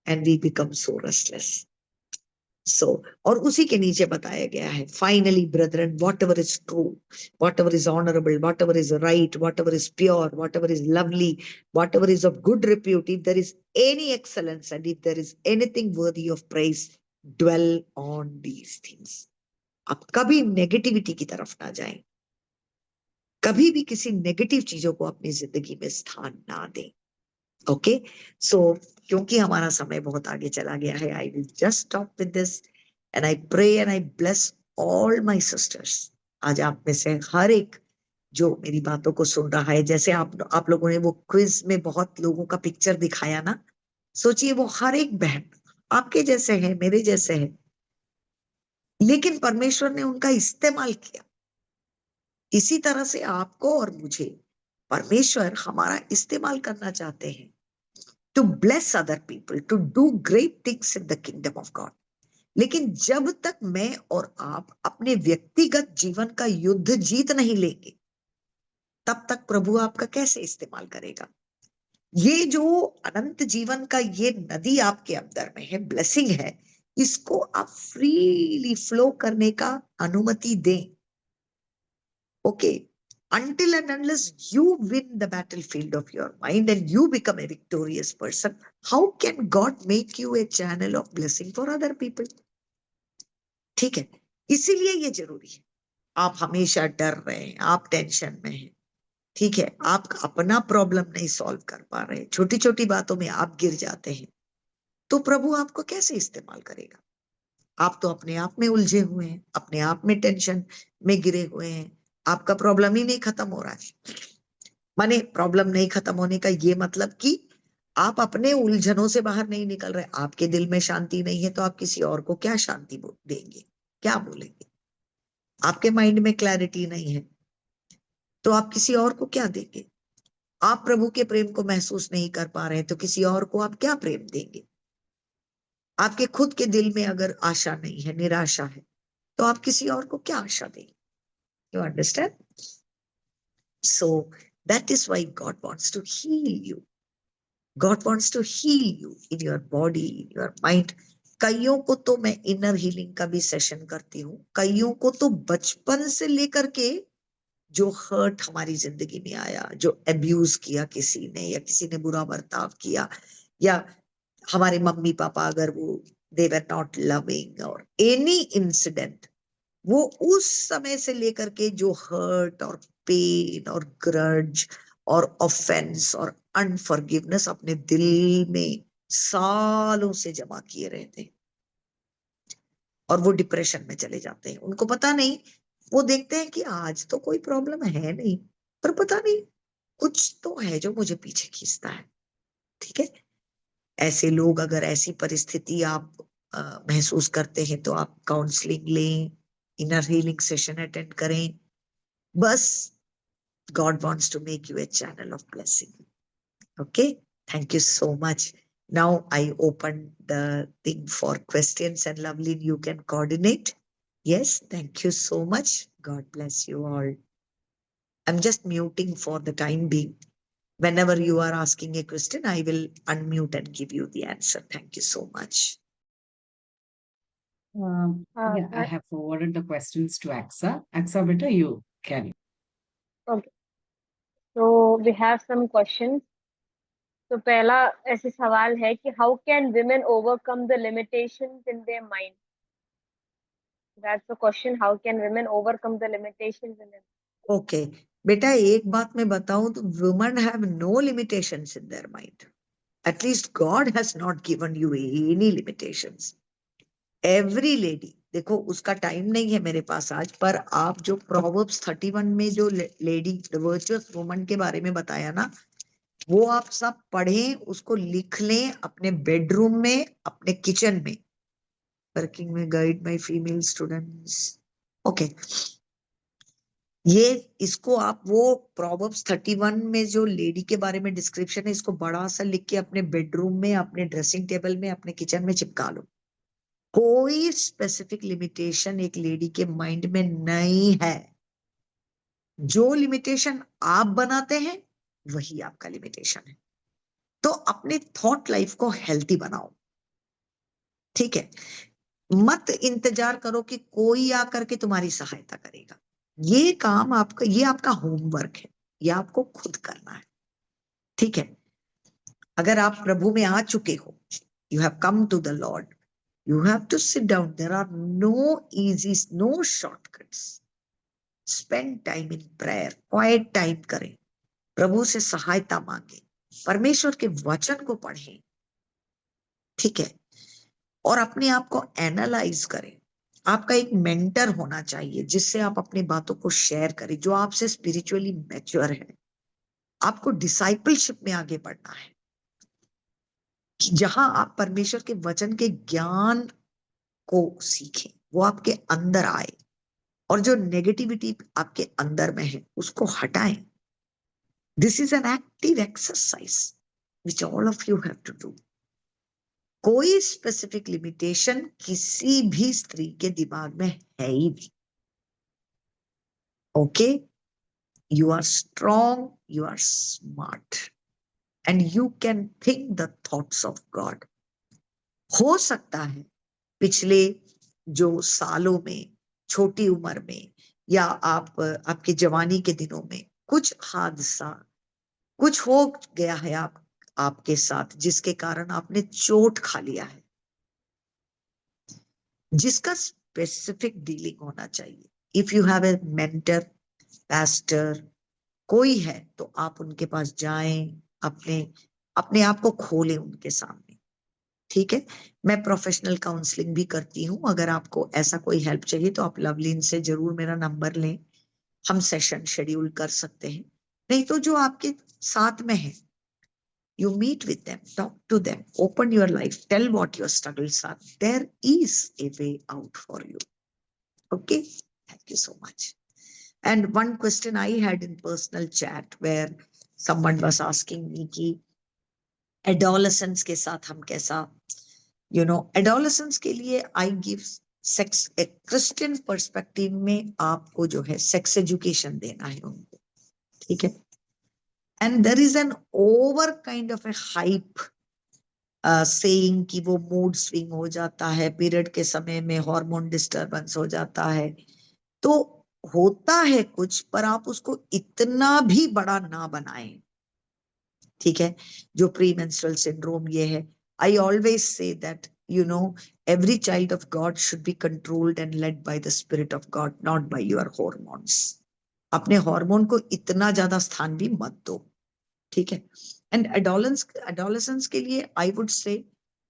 and we become so restless. So और उसी के नीचे बताया गया है, finally brethren, whatever is true, whatever is honourable, whatever is right, whatever is pure, whatever is lovely, whatever is of good repute, if there is any excellence and if there is anything worthy of praise, dwell on these things. आप कभी negativity की तरफ ना जाएं, कभी भी किसी negative चीजों को अपनी जिंदगी में स्थान ना दें। ओके, सो क्योंकि हमारा समय बहुत आगे चला गया है, I will just stop with this and I pray and I bless all my sisters. आज आप में से हर एक जो मेरी बातों को सुन रहा है, जैसे आप लोगों ने वो क्विज में बहुत लोगों का पिक्चर दिखाया ना, सोचिए वो हर एक बहन आपके जैसे है, मेरे जैसे है, लेकिन परमेश्वर ने उनका इस्तेमाल किया। इसी तरह से आपको और मुझे परमेश्वर हमारा इस्तेमाल करना चाहते हैं, to bless other people, to do great things in the kingdom of God. लेकिन जब तक मैं और आप अपने व्यक्तिगत जीवन का युद्ध जीत नहीं लेंगे, तब तक प्रभु आपका कैसे इस्तेमाल करेगा? ये जो अनंत जीवन का ये नदी आपके अंदर में है, ब्लेसिंग है, इसको आप फ्रीली फ्लो करने का अनुमति दें। Okay, until and unless you win the battlefield of your mind and you become a victorious person, how can God make you a channel of blessing for other people? ठीक है, इसीलिए ये जरूरी है। आप हमेशा डर रहे हैं, आप टेंशन में हैं, ठीक है, आप अपना प्रॉब्लम नहीं सॉल्व कर पा रहे, छोटी छोटी बातों में आप गिर जाते हैं, तो प्रभु आपको कैसे इस्तेमाल करेगा? आप तो अपने आप में उलझे हुए हैं, अपने आप में टेंशन में गिरे हुए हैं, आपका प्रॉब्लम ही नहीं खत्म हो रहा है। माने प्रॉब्लम नहीं खत्म होने का ये मतलब कि आप अपने उलझनों से बाहर नहीं निकल रहे, आपके दिल में शांति नहीं है, तो आप किसी और को क्या शांति देंगे, क्या बोलेंगे? आपके माइंड में क्लैरिटी नहीं है, तो आप किसी और को क्या देंगे? आप प्रभु के प्रेम को महसूस नहीं कर पा रहे हैं, तो किसी और को आप क्या प्रेम देंगे? आपके खुद के दिल में अगर आशा नहीं है, निराशा है, तो आप किसी और को क्या आशा देंगे? You understand? So that is why God wants to heal you. God wants to heal you in your body, in your mind. कईयों को तो मैं इनर हीलिंग का भी सेशन करती हूँ, कईयों को तो बचपन से लेकर के जो हर्ट हमारी जिंदगी में आया, जो अब्यूज किया किसी ने, या किसी ने बुरा बर्ताव किया, या हमारे मम्मी पापा अगर वो they were not loving और any incident, वो उस समय से लेकर के जो हर्ट और पेन और ग्रज और ऑफेंस और अनफॉरगिवनेस अपने दिल में सालों से जमा किए रहते हैं और वो डिप्रेशन में चले जाते हैं। उनको पता नहीं, वो देखते हैं कि आज तो कोई प्रॉब्लम है नहीं, पर पता नहीं कुछ तो है जो मुझे पीछे खींचता है। ठीक है, ऐसे लोग, अगर ऐसी परिस्थिति आप महसूस करते हैं तो आप काउंसलिंग लें, इनर हीलिंग सेशन अटेंड करें। बस God wants to make you a channel of blessing. Okay, thank you so much. Now I open the thing for questions, and Lovelyn, you can coordinate. Yes, thank you so much. God bless you all. I'm just muting for the time being. Whenever you are asking a question, I will unmute and give you the answer. Thank you so much. Yeah, I have forwarded the questions to Aksa. Aksa, beta, you can. Okay, so we have some questions. तो पहला ऐसे सवाल है कि how can women overcome the limitations in their mind? That's the question. How can women overcome the limitations in their mind? Okay, बेटा एक बात मैं बताऊं तो women have no limitations in their mind. At least God has not given you any limitations. Every lady, देखो उसका time नहीं है मेरे पास आज, पर आप जो Proverbs 31 में जो लेडी वर्चुअस वुमन के बारे में बताया ना, वो आप सब पढ़ें, उसको लिख लें अपने बेडरूम में, अपने किचन में। वर्किंग में guide my female students. Okay, ये इसको आप वो Proverbs 31 में जो लेडी के बारे में डिस्क्रिप्शन है, इसको बड़ा सा लिख के अपने बेडरूम में, अपने ड्रेसिंग टेबल में, अपने किचन में चिपका लो। कोई स्पेसिफिक लिमिटेशन एक लेडी के माइंड में नहीं है। जो लिमिटेशन आप बनाते हैं वही आपका लिमिटेशन है। तो अपने थॉट लाइफ को हेल्थी बनाओ। ठीक है, मत इंतजार करो कि कोई आकर के तुम्हारी सहायता करेगा। ये काम आपका, ये आपका होमवर्क है, ये आपको खुद करना है। ठीक है, अगर आप प्रभु में आ चुके हो, you have come to the Lord, you have to sit down. There are no easy, no shortcuts. Spend time in prayer, quiet time करें, प्रभु से सहायता मांगे, परमेश्वर के वचन को पढ़ें। ठीक है, और अपने आप को एनालाइज करें। आपका एक मेंटर होना चाहिए जिससे आप अपनी बातों को शेयर करें, जो आपसे स्पिरिचुअली मैच्योर है। आपको डिसाइपलशिप में आगे बढ़ना है, जहां आप परमेश्वर के वचन के ज्ञान को सीखें, वो आपके अंदर आए, और जो नेगेटिविटी आपके अंदर में है उसको हटाएं। This is an active exercise which all of you have to do. कोई स्पेसिफिक लिमिटेशन किसी भी स्त्री के दिमाग में है ही नहीं। Okay, you are strong, you are smart, and you can think the thoughts of God. हो सकता है पिछले जो सालों में, छोटी उम्र में, या आप आपके जवानी के दिनों में कुछ हादसा, कुछ हो गया है आपके साथ, जिसके कारण आपने चोट खा लिया है, जिसका स्पेसिफिक डीलिंग होना चाहिए। If you have a mentor, pastor, कोई है, तो आप उनके पास जाएं, अपने आप को खोलें उनके सामने। ठीक है, मैं प्रोफेशनल काउंसलिंग भी करती हूँ। अगर आपको ऐसा कोई हेल्प चाहिए तो आप लवलीन से जरूर मेरा नंबर लें, हम सेशन शेड्यूल कर सकते हैं। नहीं तो जो आपके साथ में है, you meet with them, talk to them, open your life, tell what your struggles are. There is a way out for you. Okay, thank you so much. And one question I had in personal chat where someone was asking me कि adolescents के साथ हम कैसा, adolescents के लिए I give sex, a Christian perspective में आपको जो है sex education देना है उनको। ठीक है, and there is an over kind of a hype saying कि वो mood swing हो जाता है, पीरियड के समय में हार्मोन डिस्टर्बेंस हो जाता है। तो होता है कुछ, पर आप उसको इतना भी बड़ा ना बनाएं। ठीक है, जो प्री मेंस्ट्रुअल सिंड्रोम ये है, I always say that every child of God should be controlled and led by the Spirit of God, not by your hormones. अपने हार्मोन को इतना ज्यादा स्थान भी मत दो। ठीक है। एंड एडोलेसेंस के लिए I would say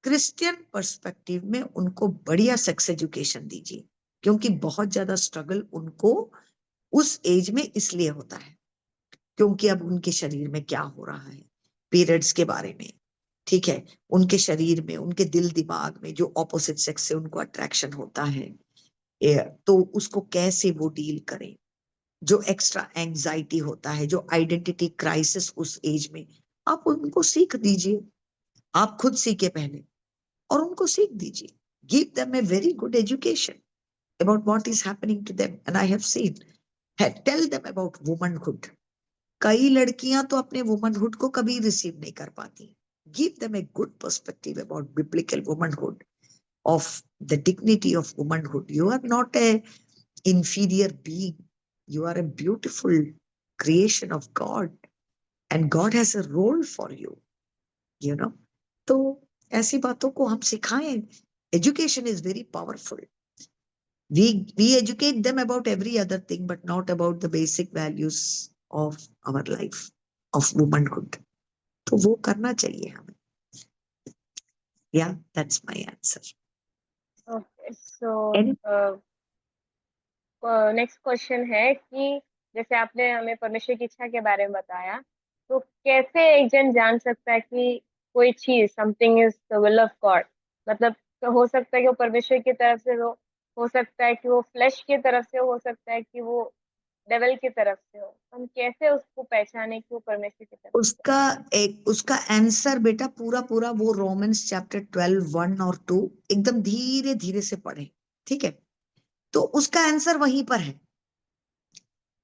Christian perspective में उनको बढ़िया सेक्स एजुकेशन दीजिए, क्योंकि बहुत ज्यादा स्ट्रगल उनको उस एज में इसलिए होता है क्योंकि अब उनके शरीर में क्या हो रहा है, पीरियड्स के बारे में, ठीक है, उनके शरीर में, उनके दिल दिमाग में जो ऑपोजिट सेक्स से उनको अट्रैक्शन होता है, तो उसको कैसे वो डील करें, जो एक्स्ट्रा एंजाइटी होता है, जो आइडेंटिटी क्राइसिस उस एज में, आप उनको सीख दीजिए। आप खुद सीखे पहले और उनको सीख दीजिए। Give them a very good education about what is happening to them. And I have seen, tell them about womanhood. कई लड़कियां तो अपने वुमनहुड को कभी रिसीव नहीं कर पाती। Give them a good perspective about biblical womanhood, of the dignity of womanhood. You are not a inferior being. You are a beautiful creation of God, and God has a role for you, you know. तो ऐसी बातों को हम सिखाएं। Education is very powerful. We educate them about every other thing, but not about the basic values of our life, of womanhood. तो वो करना चाहिए हमें। Yeah, that's my answer. Okay, so Any next question है कि जैसे आपने हमें परमेश्वर की इच्छा के बारे में बताया, तो कैसे एक जन जान सकता है कि कोई चीज something is the will of God? मतलब तो हो सकता है कि वो परमेश्वर की तरफ से हो सकता है कि वो फ्लेश की तरफ से हो सकता है कि वो डेविल की तरफ से हो। हम कैसे उसको पहचाने कि वो परमेश्वर की तरफ से उसका आंसर बेटा पूरा पूरा वो रोमन्स चैप्टर 12 1 और 2 एकदम धीरे धीरे से पढ़े, ठीक है। तो उसका आंसर वहीं पर है।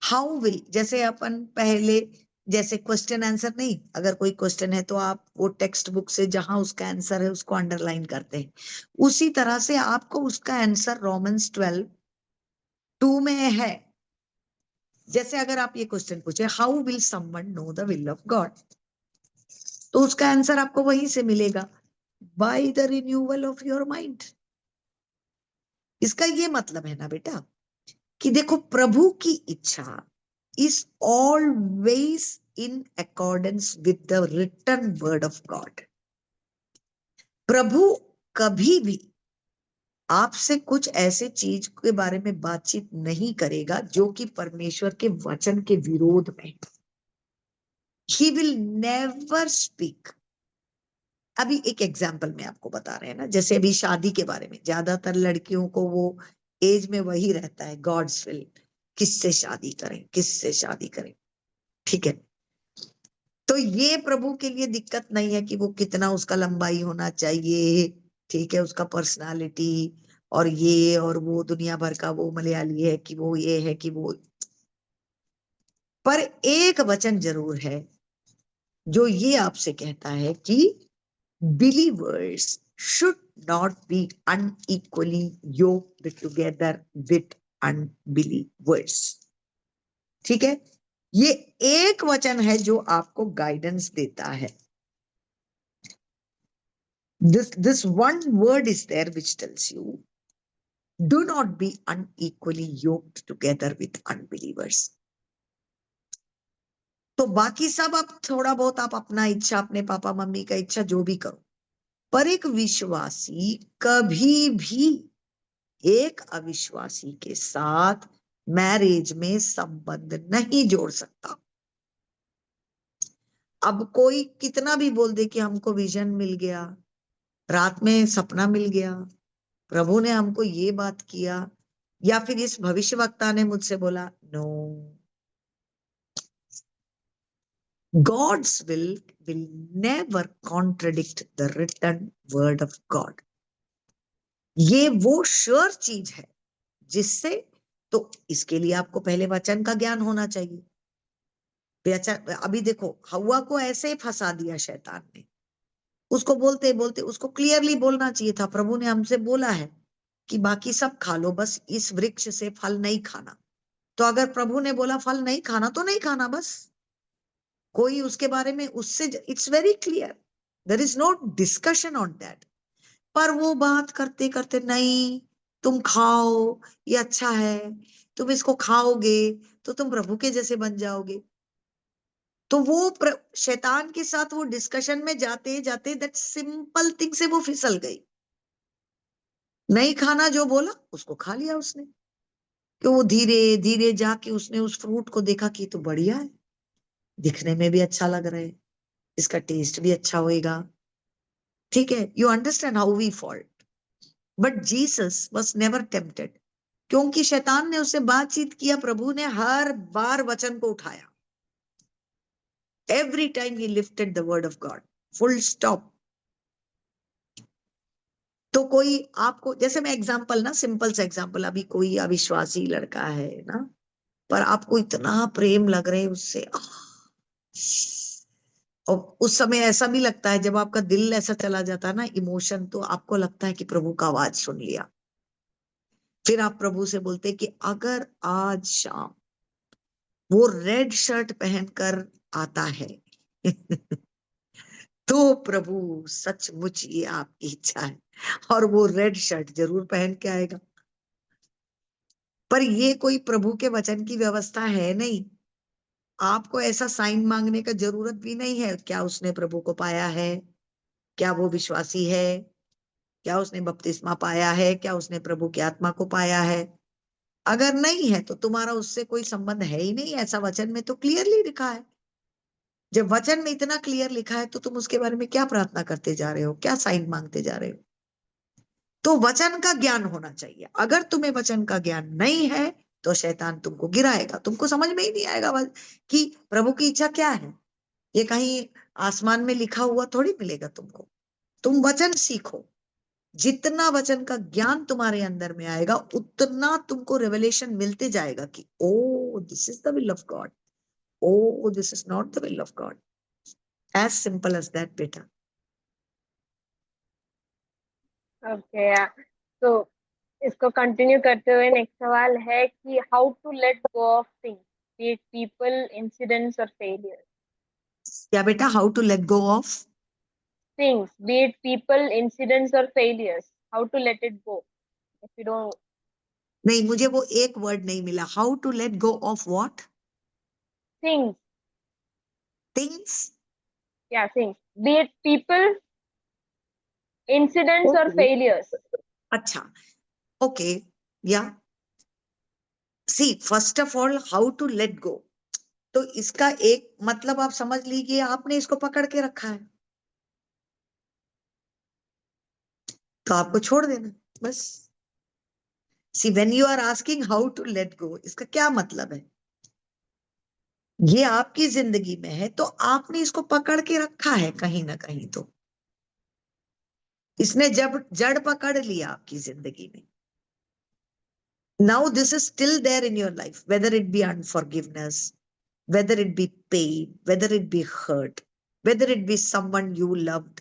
हाउ विल, जैसे अपन पहले जैसे क्वेश्चन आंसर नहीं, अगर कोई क्वेश्चन है तो आप वो टेक्स्ट बुक से जहां उसका आंसर है उसको अंडरलाइन करते हैं, उसी तरह से आपको उसका आंसर रोमन्स 12 2 में है। जैसे अगर आप ये क्वेश्चन पूछे, how will someone know the will of God, तो उसका आंसर आपको वहीं से मिलेगा, by the renewal of your mind. इसका ये मतलब है ना बेटा कि देखो, प्रभु की इच्छा is always in accordance with the written word of God. प्रभु कभी भी आपसे कुछ ऐसे चीज के बारे में बातचीत नहीं करेगा जो कि परमेश्वर के वचन के विरोध में। He will never speak. अभी एक एग्जाम्पल में आपको बता रहे हैं ना, जैसे अभी शादी के बारे में ज्यादातर लड़कियों को वो एज में वही रहता है, गॉड्स विल, किससे शादी करें, किससे शादी करें, ठीक है। तो ये प्रभु के लिए दिक्कत नहीं है कि वो कितना उसका लंबाई होना चाहिए, ठीक है, उसका पर्सनालिटी और ये और वो दुनिया भर का वो मलयाली है कि वो ये है कि वो, पर एक वचन जरूर है जो ये आपसे कहता है कि believers should not be unequally yoked together with unbelievers, ठीक है। ये एक वचन है जो आपको गाइडेंस देता है। This one word is there which tells you, do not be unequally yoked together with unbelievers. तो बाकी सब आप थोड़ा बहुत आप अपना इच्छा, अपने पापा मम्मी का इच्छा जो भी करो, पर एक विश्वासी कभी भी एक अविश्वासी के साथ मैरिज में संबंध नहीं जोड़ सकता। अब कोई कितना भी बोल दे कि हमको विजन मिल गया, रात में सपना मिल गया, प्रभु ने हमको ये बात किया, या फिर इस भविष्यवक्ता ने मुझसे बोला, no, God's will never contradict the written word of God. ये वो श्योर चीज है जिससे, तो इसके लिए आपको पहले वचन का ज्ञान होना चाहिए। अभी देखो, हव्वा को ऐसे ही फंसा दिया शैतान ने, उसको बोलते बोलते उसको क्लियरली बोलना चाहिए था, प्रभु ने हमसे बोला है कि बाकी सब खा लो, बस इस वृक्ष से फल नहीं खाना। तो अगर प्रभु ने बोला फल नहीं खाना तो नहीं खाना, बस कोई उसके बारे में उससे, it's very clear, there is no discussion on that. पर वो बात करते करते, नहीं तुम खाओ, ये अच्छा है, तुम इसको खाओगे तो तुम प्रभु के जैसे बन जाओगे। तो वो शैतान के साथ वो डिस्कशन में जाते जाते दैट सिंपल थिंग से वो फिसल गई। नहीं खाना जो बोला उसको खा लिया उसने, कि वो धीरे धीरे जाके उसने उस फ्रूट को देखा कि तो बढ़िया है, दिखने में भी अच्छा लग रहा है, इसका टेस्ट भी अच्छा होएगा। ठीक है, you understand how we fault. But Jesus was never tempted, क्योंकि शैतान ने उससे बातचीत किया, प्रभु ने हर बार वचन को उठाया। Every time he lifted the word of God, full stop. तो कोई आपको, जैसे मैं एग्जांपल ना, सिंपल सा एग्जांपल, अभी कोई अविश्वासी लड़का है ना, पर आपको इतना प्रेम लग रहा है उससे, और उस समय ऐसा भी लगता है, जब आपका दिल ऐसा चला जाता है ना, इमोशन, तो आपको लगता है कि प्रभु का आवाज सुन लिया। फिर आप प्रभु से बोलते कि अगर आज शाम वो रेड शर्ट पहनकर आता है तो प्रभु सचमुच ये आपकी इच्छा है, और वो रेड शर्ट जरूर पहन के आएगा। पर ये कोई प्रभु के वचन की व्यवस्था है नहीं। आपको ऐसा साइन मांगने का जरूरत भी नहीं है, क्या उसने प्रभु को पाया है, क्या वो विश्वासी है, क्या उसने बपतिस्मा पाया है, क्या उसने प्रभु की आत्मा को पाया है। अगर नहीं है तो तुम्हारा उससे कोई संबंध है ही नहीं, ऐसा वचन में तो क्लियरली लिखा है। जब वचन में इतना क्लियर लिखा है तो तुम उसके बारे में क्या प्रार्थना करते जा रहे हो, क्या साइन मांगते जा रहे हो। तो वचन का ज्ञान होना चाहिए। अगर तुम्हें वचन का ज्ञान नहीं है तो शैतान तुमको गिराएगा, तुमको समझ में ही नहीं आएगा कि प्रभु की इच्छा क्या है। ये कहीं आसमान में लिखा हुआ थोड़ी मिलेगा तुमको। तुम वचन सीखो, जितना वचन का ज्ञान तुम्हारे अंदर में आएगा उतना तुमको रेवलेशन मिलते जाएगा कि oh this is the will of God, oh this is not the will of God. As simple as that बेटा। ओके, तो इसको कंटिन्यू करते हुए नेक्स्ट सवाल है कि how to let go of things, be it people, incidents और failures. क्या बेटा, how to let go of Things, be it people, incidents or failures. How to let it go. If you don't, नहीं, मुझे वो एक word नहीं मिला। How to let go of what things, things. yeah, things. Be it people, incidents or okay, failures. अच्छा, okay, या see first of all how to let go, तो इसका एक मतलब आप समझ लीजिए, आपने इसको पकड़ के रखा है तो आपको छोड़ देना बस। See when you are asking how to let go, इसका क्या मतलब है, ये आपकी जिंदगी में है तो आपने इसको पकड़ के रखा है कहीं ना कहीं, तो इसने जब जड़ पकड़ लिया आपकी जिंदगी में। Now this is still there in your life, whether it be unforgiveness, whether it be pain, whether it be hurt, whether it be someone you loved,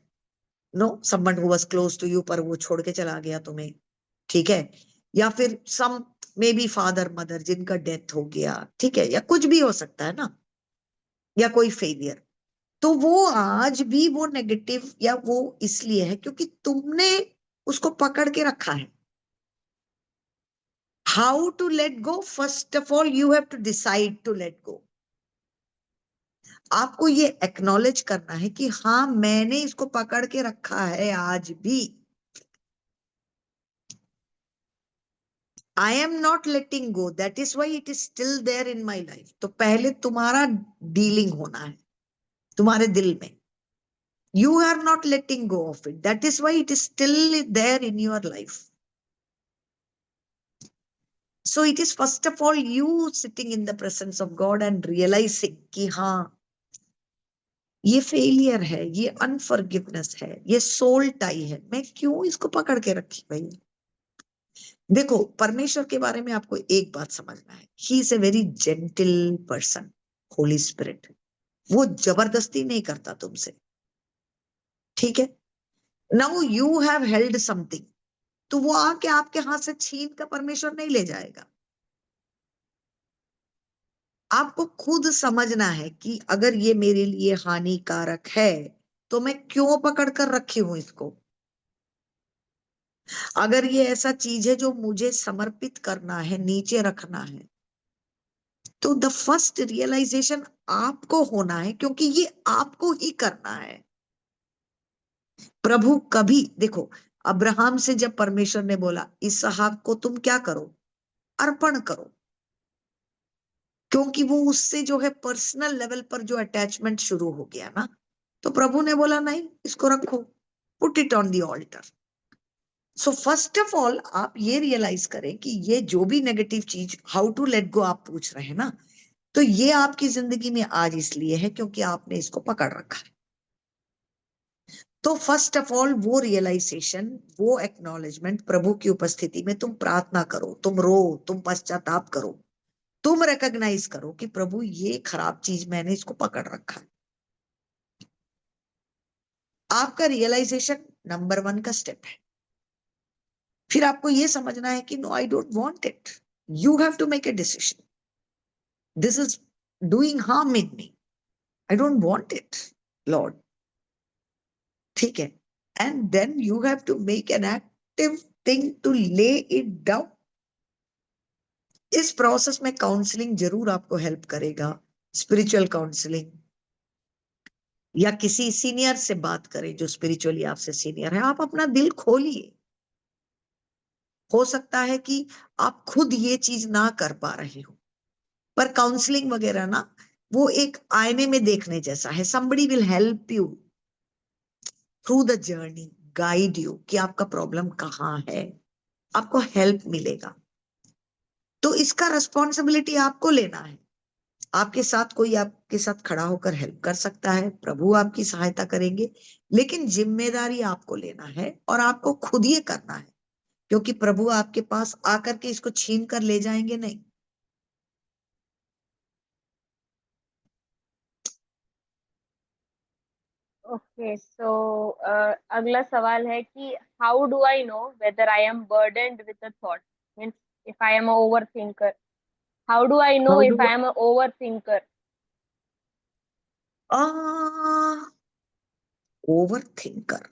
no, someone who was close to you पर वो छोड़ के चला गया तुम्हें, ठीक है, या फिर some maybe फादर मदर जिनका डेथ हो गया, ठीक है, या कुछ भी हो सकता है ना, या कोई फेलियर, तो वो आज भी वो नेगेटिव या वो इसलिए है क्योंकि तुमने उसको पकड़ के रखा है। How to let go, first of all you have to decide to let go. आपको ये एक्नॉलेज करना है कि हाँ मैंने इसको पकड़ के रखा है आज भी। I am not letting go, that is why it is still there in my life. तो पहले तुम्हारा डीलिंग होना है तुम्हारे दिल में। You are not letting go of it, that is why it is still there in your life. So it is first of all you sitting in the presence of God and realising कि हाँ ये failure है, ये अनफॉरगिवनेस है, ये soul tie है, मैं क्यों इसको पकड़ के रखी भाई। देखो, परमेश्वर के बारे में आपको एक बात समझना है, he is a very gentle person, Holi spirit. वो जबरदस्ती नहीं करता तुमसे, ठीक है। Now you have held something, तो वो आके आपके हाथ से छीन कर परमेश्वर नहीं ले जाएगा। आपको खुद समझना है कि अगर ये मेरे लिए हानिकारक है तो मैं क्यों पकड़ कर रखी हूं इसको। अगर ये ऐसा चीज है जो मुझे समर्पित करना है, नीचे रखना है, तो द फर्स्ट रियलाइजेशन आपको होना है, क्योंकि ये आपको ही करना है। प्रभु कभी, देखो, अब्राहम से जब परमेश्वर ने बोला इसहाक को तुम क्या करो, अर्पण करो, क्योंकि वो उससे जो है पर्सनल लेवल पर जो अटैचमेंट शुरू हो गया ना, तो प्रभु ने बोला नहीं, इसको रखो, put it on the altar. So first of all आप ये रियलाइज करें कि ये जो भी नेगेटिव चीज, हाउ टू लेट गो आप पूछ रहे हैं ना, तो ये आपकी जिंदगी में आज इसलिए है क्योंकि आपने इसको पकड़ रखा है। तो फर्स्ट ऑफ ऑल वो रियलाइजेशन, वो एक्नॉलेजमेंट, प्रभु की उपस्थिति में तुम प्रार्थना करो, तुम रो, तुम पश्चाताप करो, तुम रिकॉग्नाइज करो कि प्रभु ये खराब चीज मैंने इसको पकड़ रखा है। आपका रियलाइजेशन नंबर 1 का स्टेप है। फिर आपको ये समझना है कि no, I don't want it, you have to make a decision, this is doing harm in me, I don't want it Lord, ठीक है। And then you have to make an active thing to lay it down. इस process में counselling जरूर आपको help करेगा, spiritual counselling, या किसी senior से बात करें जो स्पिरिचुअली आपसे सीनियर है। आप अपना दिल खोलिए। हो सकता है कि आप खुद ये चीज ना कर पा रहे हो, पर काउंसलिंग वगैरह ना, वो एक आईने में देखने जैसा है। somebody will help you through the journey, guide you कि आपका प्रॉब्लम कहाँ है, आपको हेल्प मिलेगा। तो इसका रिस्पॉन्सिबिलिटी आपको लेना है। आपके साथ कोई आपके साथ खड़ा होकर हेल्प कर सकता है, प्रभु आपकी सहायता करेंगे, लेकिन जिम्मेदारी आपको लेना है और आपको खुद ये करना है, क्योंकि प्रभु आपके पास आकर के इसको छीन कर ले जाएंगे नहीं। ओके, सो अगला सवाल है कि how do I know whether I am burdened with a thought, means if I am a over thinker, how do I know how if do I am a over thinker? Over thinker,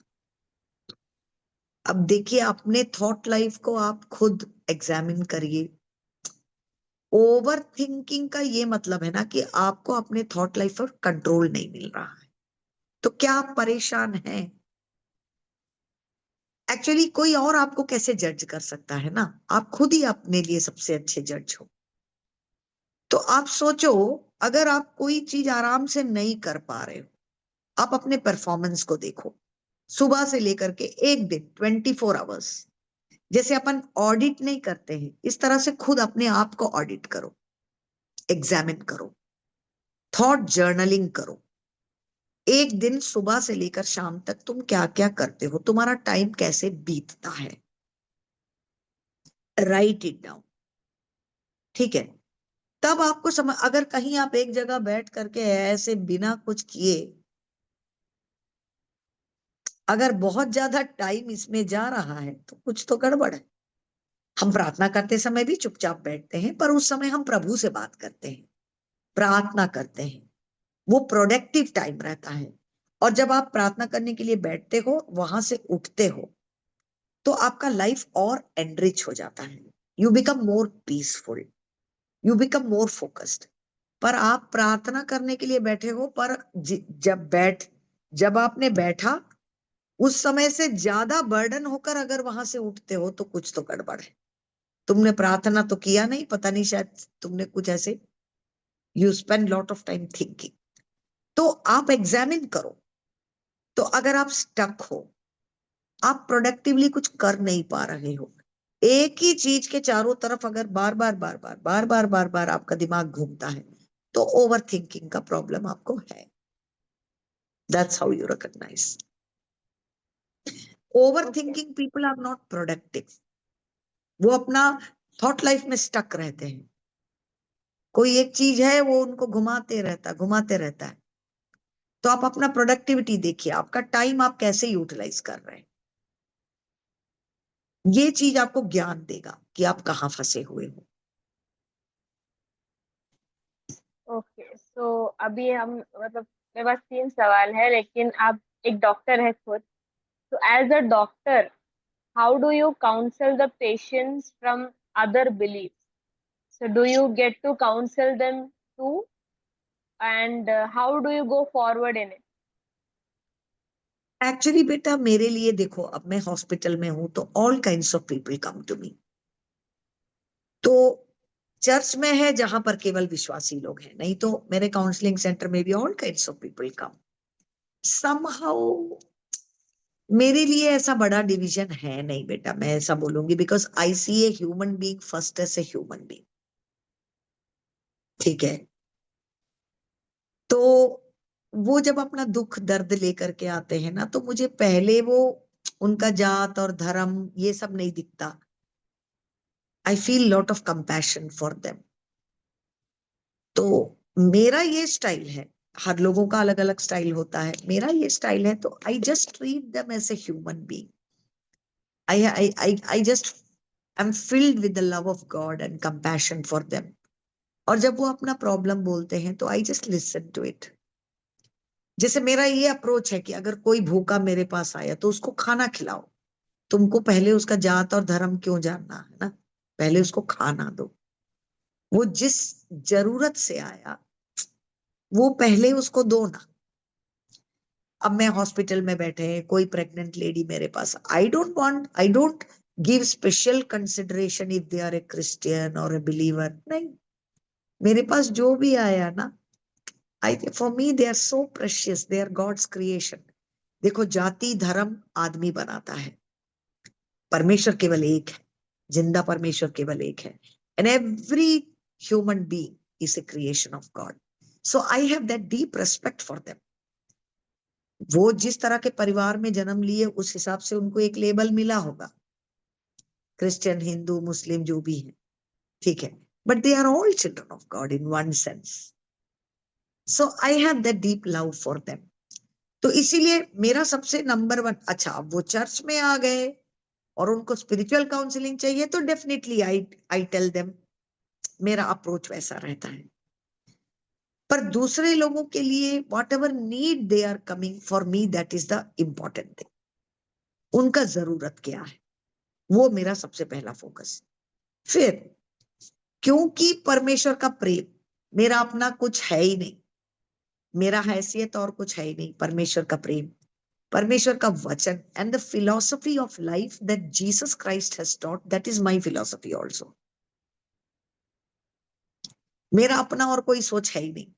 अब देखिए अपने thought life को आप खुद examine करिए। Over thinking का ये मतलब है ना कि आपको अपने थॉट लाइफ पर कंट्रोल नहीं मिल रहा है। तो क्या आप परेशान हैं? एक्चुअली कोई और आपको कैसे जज कर सकता है ना, आप खुद ही अपने लिए सबसे अच्छे जज हो। तो आप सोचो, अगर आप कोई चीज आराम से नहीं कर पा रहे हो, आप अपने परफॉर्मेंस को देखो, सुबह से लेकर के एक दिन 24 आवर्स, जैसे अपन ऑडिट नहीं करते हैं, इस तरह से खुद अपने आप को ऑडिट करो, एग्जामिन करो, थॉट जर्नलिंग करो। एक दिन सुबह से लेकर शाम तक तुम क्या क्या करते हो, तुम्हारा टाइम कैसे बीतता है, राइट इट डाउन, ठीक है। तब आपको समझ, अगर कहीं आप एक जगह बैठ करके ऐसे बिना कुछ किए, अगर बहुत ज्यादा टाइम इसमें जा रहा है तो कुछ तो गड़बड़ है। हम प्रार्थना करते समय भी चुपचाप बैठते हैं, पर उस समय हम प्रभु से बात करते हैं, प्रार्थना करते हैं, वो प्रोडक्टिव टाइम रहता है। और जब आप प्रार्थना करने के लिए बैठते हो, वहां से उठते हो, तो आपका लाइफ और एनरिच हो जाता है। You become more peaceful, you become more focused. पर आप प्रार्थना करने के लिए बैठे हो, पर जब आपने बैठा, उस समय से ज्यादा बर्डन होकर अगर वहां से उठते हो, तो कुछ तो गड़बड़ है। तुमने प्रार्थना तो किया नहीं, पता नहीं, शायद तुमने कुछ ऐसे, you spend lot of time thinking. तो आप एग्जामिन करो। तो अगर आप स्टक हो, आप प्रोडक्टिवली कुछ कर नहीं पा रहे हो, एक ही चीज के चारों तरफ अगर बार बार बार बार बार बार बार बार आपका दिमाग घूमता है, तो ओवर थिंकिंग का प्रॉब्लम आपको है। That's how you recognise. Over thinking people are not productive, वो अपना थॉट लाइफ में स्टक रहते हैं। कोई एक चीज है, वो उनको घुमाते रहता है। तो आप अपना प्रोडक्टिविटी देखिए, आपका टाइम आप कैसे यूटिलाइज कर रहे हैं। ये चीज आपको ज्ञान देगा कि आप कहाँ फंसे हुए हो। ओके, सो अभी हम, मतलब मेरे पास 3 सवाल है, लेकिन आप एक डॉक्टर है खुद, तो as a doctor, how do you counsel the patients from other beliefs? So do you get to counsel them too? and how do you go forward in it? Actually बेटा मेरे लिए देखो, अब मैं हॉस्पिटल में हूं तो all kinds of people come to me. तो चर्च में है जहां पर केवल विश्वासी लोग हैं, नहीं तो मेरे काउंसलिंग सेंटर में भी all kinds of people come. Somehow मेरे लिए ऐसा बड़ा डिवीजन है नहीं बेटा, मैं ऐसा बोलूंगी, because I see a human being first as a human being. ठीक है, तो वो जब अपना दुख दर्द लेकर के आते हैं ना, तो मुझे पहले वो उनका जात और धर्म ये सब नहीं दिखता। I feel lot of compassion for them. तो मेरा ये स्टाइल है, हर लोगों का अलग अलग स्टाइल होता है, मेरा ये स्टाइल है, तो I just treat them as a human being. I just am filled with the love of God and compassion for them. और जब वो अपना प्रॉब्लम बोलते हैं तो I just listen to it. जैसे मेरा ये अप्रोच है कि अगर कोई भूखा मेरे पास आया तो उसको खाना खिलाओ। तुमको पहले उसका जात और धर्म क्यों जानना है ना, पहले उसको खाना दो। वो जिस जरूरत से आया वो पहले उसको दो ना। अब मैं हॉस्पिटल में बैठे हैं, कोई प्रेग्नेंट लेडी मेरे पास, I don't give special consideration if they are a Christian और ए बिलीवर, नहीं। मेरे पास जो भी आया ना, for me they are so precious, they are God's creation. देखो, जाति धर्म आदमी बनाता है, परमेश्वर केवल एक है, जिंदा परमेश्वर केवल एक है, and every human being is a creation of God. So I have that deep respect for them. वो जिस तरह के परिवार में जन्म लिए उस हिसाब से उनको एक लेबल मिला होगा, क्रिश्चियन, हिंदू, मुस्लिम, जो भी है, ठीक है, but they are all children of God in one sense. So I have that deep love for them. तो इसीलिए मेरा सबसे नंबर वन, अच्छा अब वो चर्च में आ गए और उनको स्पिरिचुअल काउंसलिंग चाहिए तो डेफिनेटली आई टेल देम, मेरा अप्रोच वैसा रहता है। पर दूसरे लोगों के लिए whatever need they are coming for me, that is the important thing. उनका जरूरत क्या है, वो मेरा सबसे पहला फोकस। फिर क्योंकि परमेश्वर का प्रेम, मेरा अपना कुछ है ही नहीं, मेरा हैसियत और कुछ है ही नहीं, परमेश्वर का प्रेम, परमेश्वर का वचन, and the philosophy of life that Jesus Christ has taught, that is my philosophy also. मेरा अपना और कोई सोच है ही नहीं,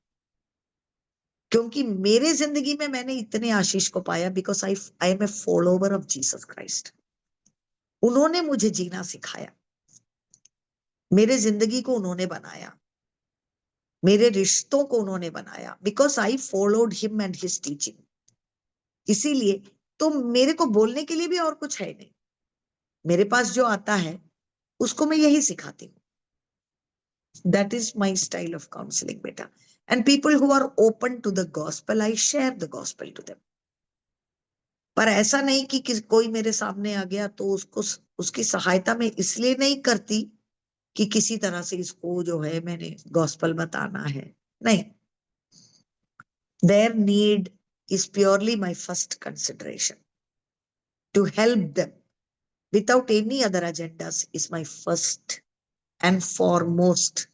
क्योंकि मेरे जिंदगी में मैंने इतने आशीष को पाया because I am a follower of Jesus Christ. उन्होंने मुझे जीना सिखाया, मेरे जिंदगी को उन्होंने बनाया, मेरे रिश्तों को उन्होंने बनाया, because I followed him and his teaching. इसीलिए तो मेरे को बोलने के लिए भी और कुछ है नहीं, मेरे पास जो आता है उसको मैं यही सिखाती हूँ। That is my style of counselling बेटा। And people who are open to the gospel, I share the gospel to them. पर ऐसा नहीं कि कोई मेरे सामने आ गया तो उसको उसकी सहायता में इसलिए नहीं करती कि किसी तरह से इसको जो है मैंने गॉस्पेल बताना है, नहीं। Their need is purely my first consideration. To help them without any other agendas is my first and foremost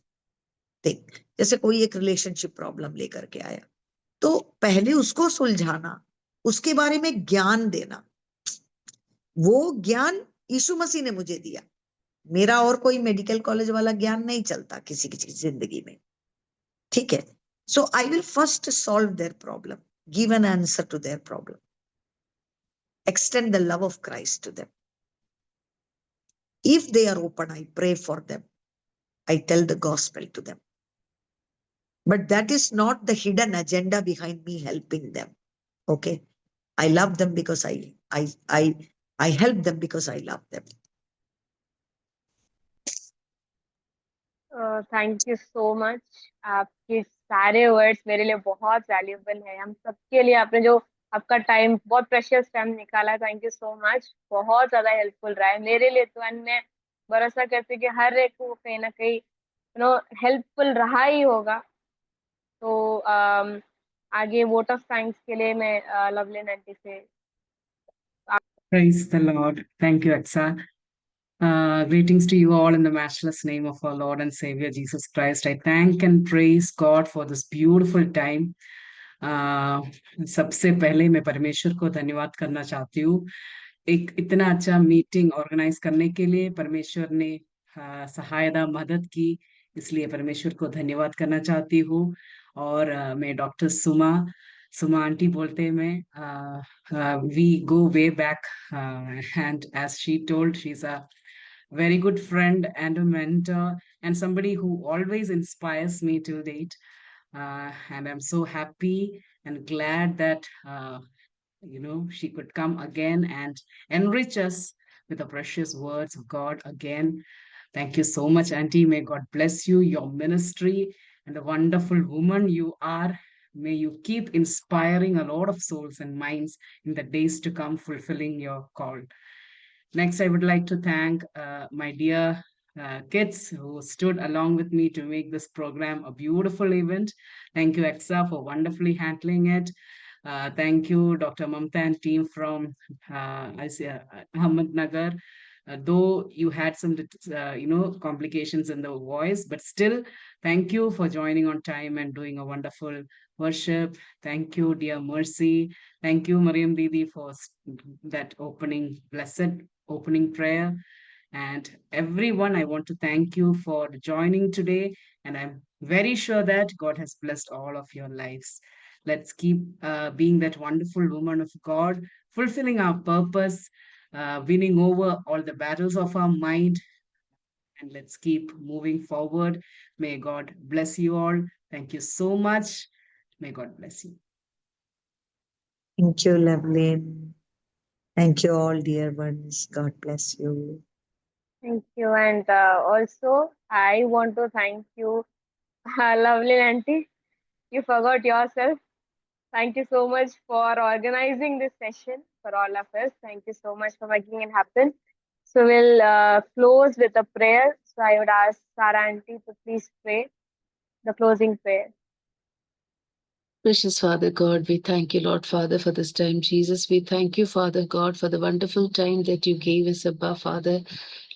thing. जैसे कोई एक रिलेशनशिप प्रॉब्लम लेकर के आया तो पहले उसको सुलझाना, उसके बारे में ज्ञान देना। वो ज्ञान यीशु मसीह ने मुझे दिया, मेरा और कोई मेडिकल कॉलेज वाला ज्ञान नहीं चलता किसी की जिंदगी में, ठीक है। So I will first solve their problem, give an answer to their problem, extend the love of Christ to them. If they are open, I pray for them. I tell the gospel to them. But that is not the hidden agenda behind me helping them. Okay. I love them because I help them because I love them. Thank you so much. आपके सारे words मेरे लिए बहुत valuable है, हम सबके लिए आपने जो आपका टाइम, बहुत प्रेशियस टाइम निकाला, थैंक यू सो मच। बहुत ज्यादा हेल्पफुल रहा है मेरे लिए तो, एंड मैं भरोसा करती हूँ कि हर एक को कहीं ना कहीं हेल्पफुल रहा ही होगा। तो आगे वोट ऑफ थैंक्स के लिए मैं लवली आंटी से। Praise the Lord. Thank you, Aksa. Greetings to you all in the matchless name of our Lord and Savior Jesus Christ. I thank and praise God for this beautiful time. सबसे पहले मैं परमेश्वर को धन्यवाद करना चाहती हूँ एक इतना अच्छा मीटिंग ऑर्गेनाइज करने के लिए। परमेश्वर ने सहायता मदद की, इसलिए परमेश्वर को धन्यवाद करना चाहती हूँ। और मैं डॉक्टर सुमा आंटी बोलते हैं मैं। We go way back and as she told, she is a very good friend and a mentor and somebody who always inspires me till date. And I'm so happy and glad that she could come again and enrich us with the precious words of God again. Thank you so much, Auntie. May God bless you, your ministry, and the wonderful woman you are. May you keep inspiring a lot of souls and minds in the days to come, fulfilling your call. Next, I would like to thank my dear kids who stood along with me to make this program a beautiful event. Thank you, Exa, for wonderfully handling it. Thank you, Dr. Mamta and team from Ahmednagar. Though you had some, complications in the voice, but still, thank you for joining on time and doing a wonderful worship. Thank you, dear Mercy. Thank you, Mariam Didi, for that blessed opening prayer. And everyone, I want to thank you for joining today. And I'm very sure that God has blessed all of your lives. Let's keep being that wonderful woman of God, fulfilling our purpose, winning over all the battles of our mind. And let's keep moving forward. May God bless you all. Thank you so much. May God bless you. Thank you, lovely. Thank you all, dear ones. God bless you. Thank you. And also, I want to thank you, lovely auntie. You forgot yourself. Thank you so much for organizing this session for all of us. Thank you so much for making it happen. So we'll close with a prayer. So I would ask Sarah auntie to please pray the closing prayer. Precious Father God, we thank you, Lord Father, for this time. Jesus, we thank you, Father God, for the wonderful time that you gave us, Abba, Father.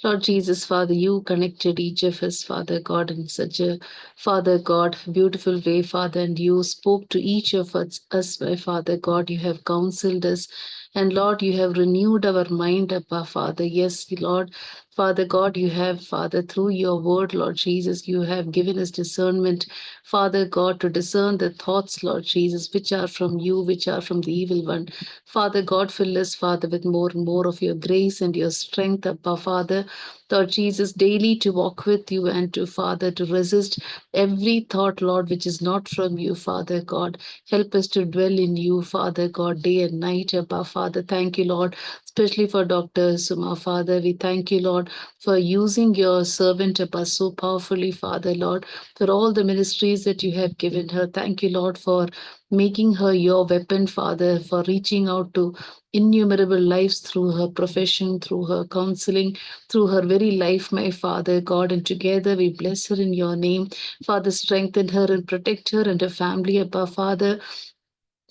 Lord Jesus, Father, you connected each of us, Father God, in such a, Father God, beautiful way, Father, and you spoke to each of us, my Father God. You have counseled us, and Lord, you have renewed our mind, Abba, Father. Yes, Lord, Father God, you have, Father, through your word, Lord Jesus, you have given us discernment, Father God, to discern the thoughts, Lord Jesus, which are from you, which are from the evil one. Father God, fill us, Father, with more and more of your grace and your strength, Abba, Father. Lord Jesus, daily to walk with you and to, Father, to resist every thought, Lord, which is not from you, Father God. Help us to dwell in you, Father God, day and night, Abba, Father. Thank you, Lord, especially for Dr. Suma, Father. We thank you, Lord, for using your servant, Abba, so powerfully, Father, Lord, for all the ministries that you have given her. Thank you, Lord, for making her your weapon, Father, for reaching out to innumerable lives through her profession, through her counseling, through her very life, my Father God. And together we bless her in your name. Father, strengthen her and protect her and her family, Abba, Father.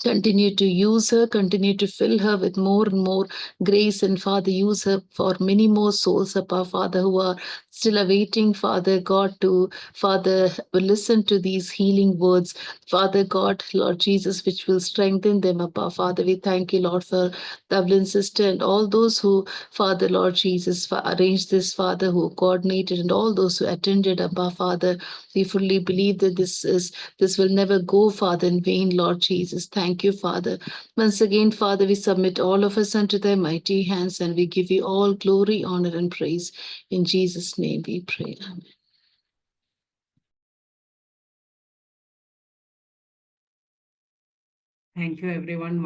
Continue to use her, continue to fill her with more and more grace, and Father, use her for many more souls, Abba, Father, who are still awaiting, Father God, to, Father, listen to these healing words, Father God, Lord Jesus, which will strengthen them, Abba, Father. We thank you, Lord, for Dublin's sister and all those who, Father, Lord Jesus, arranged this, Father, who coordinated, and all those who attended, Abba, Father. We fully believe that this will never go, Father, in vain, Lord Jesus. Thank you, Father. Once again, Father, we submit all of us unto thy mighty hands, and we give you all glory, honor, and praise. In Jesus' name we pray. Amen. Thank you, everyone.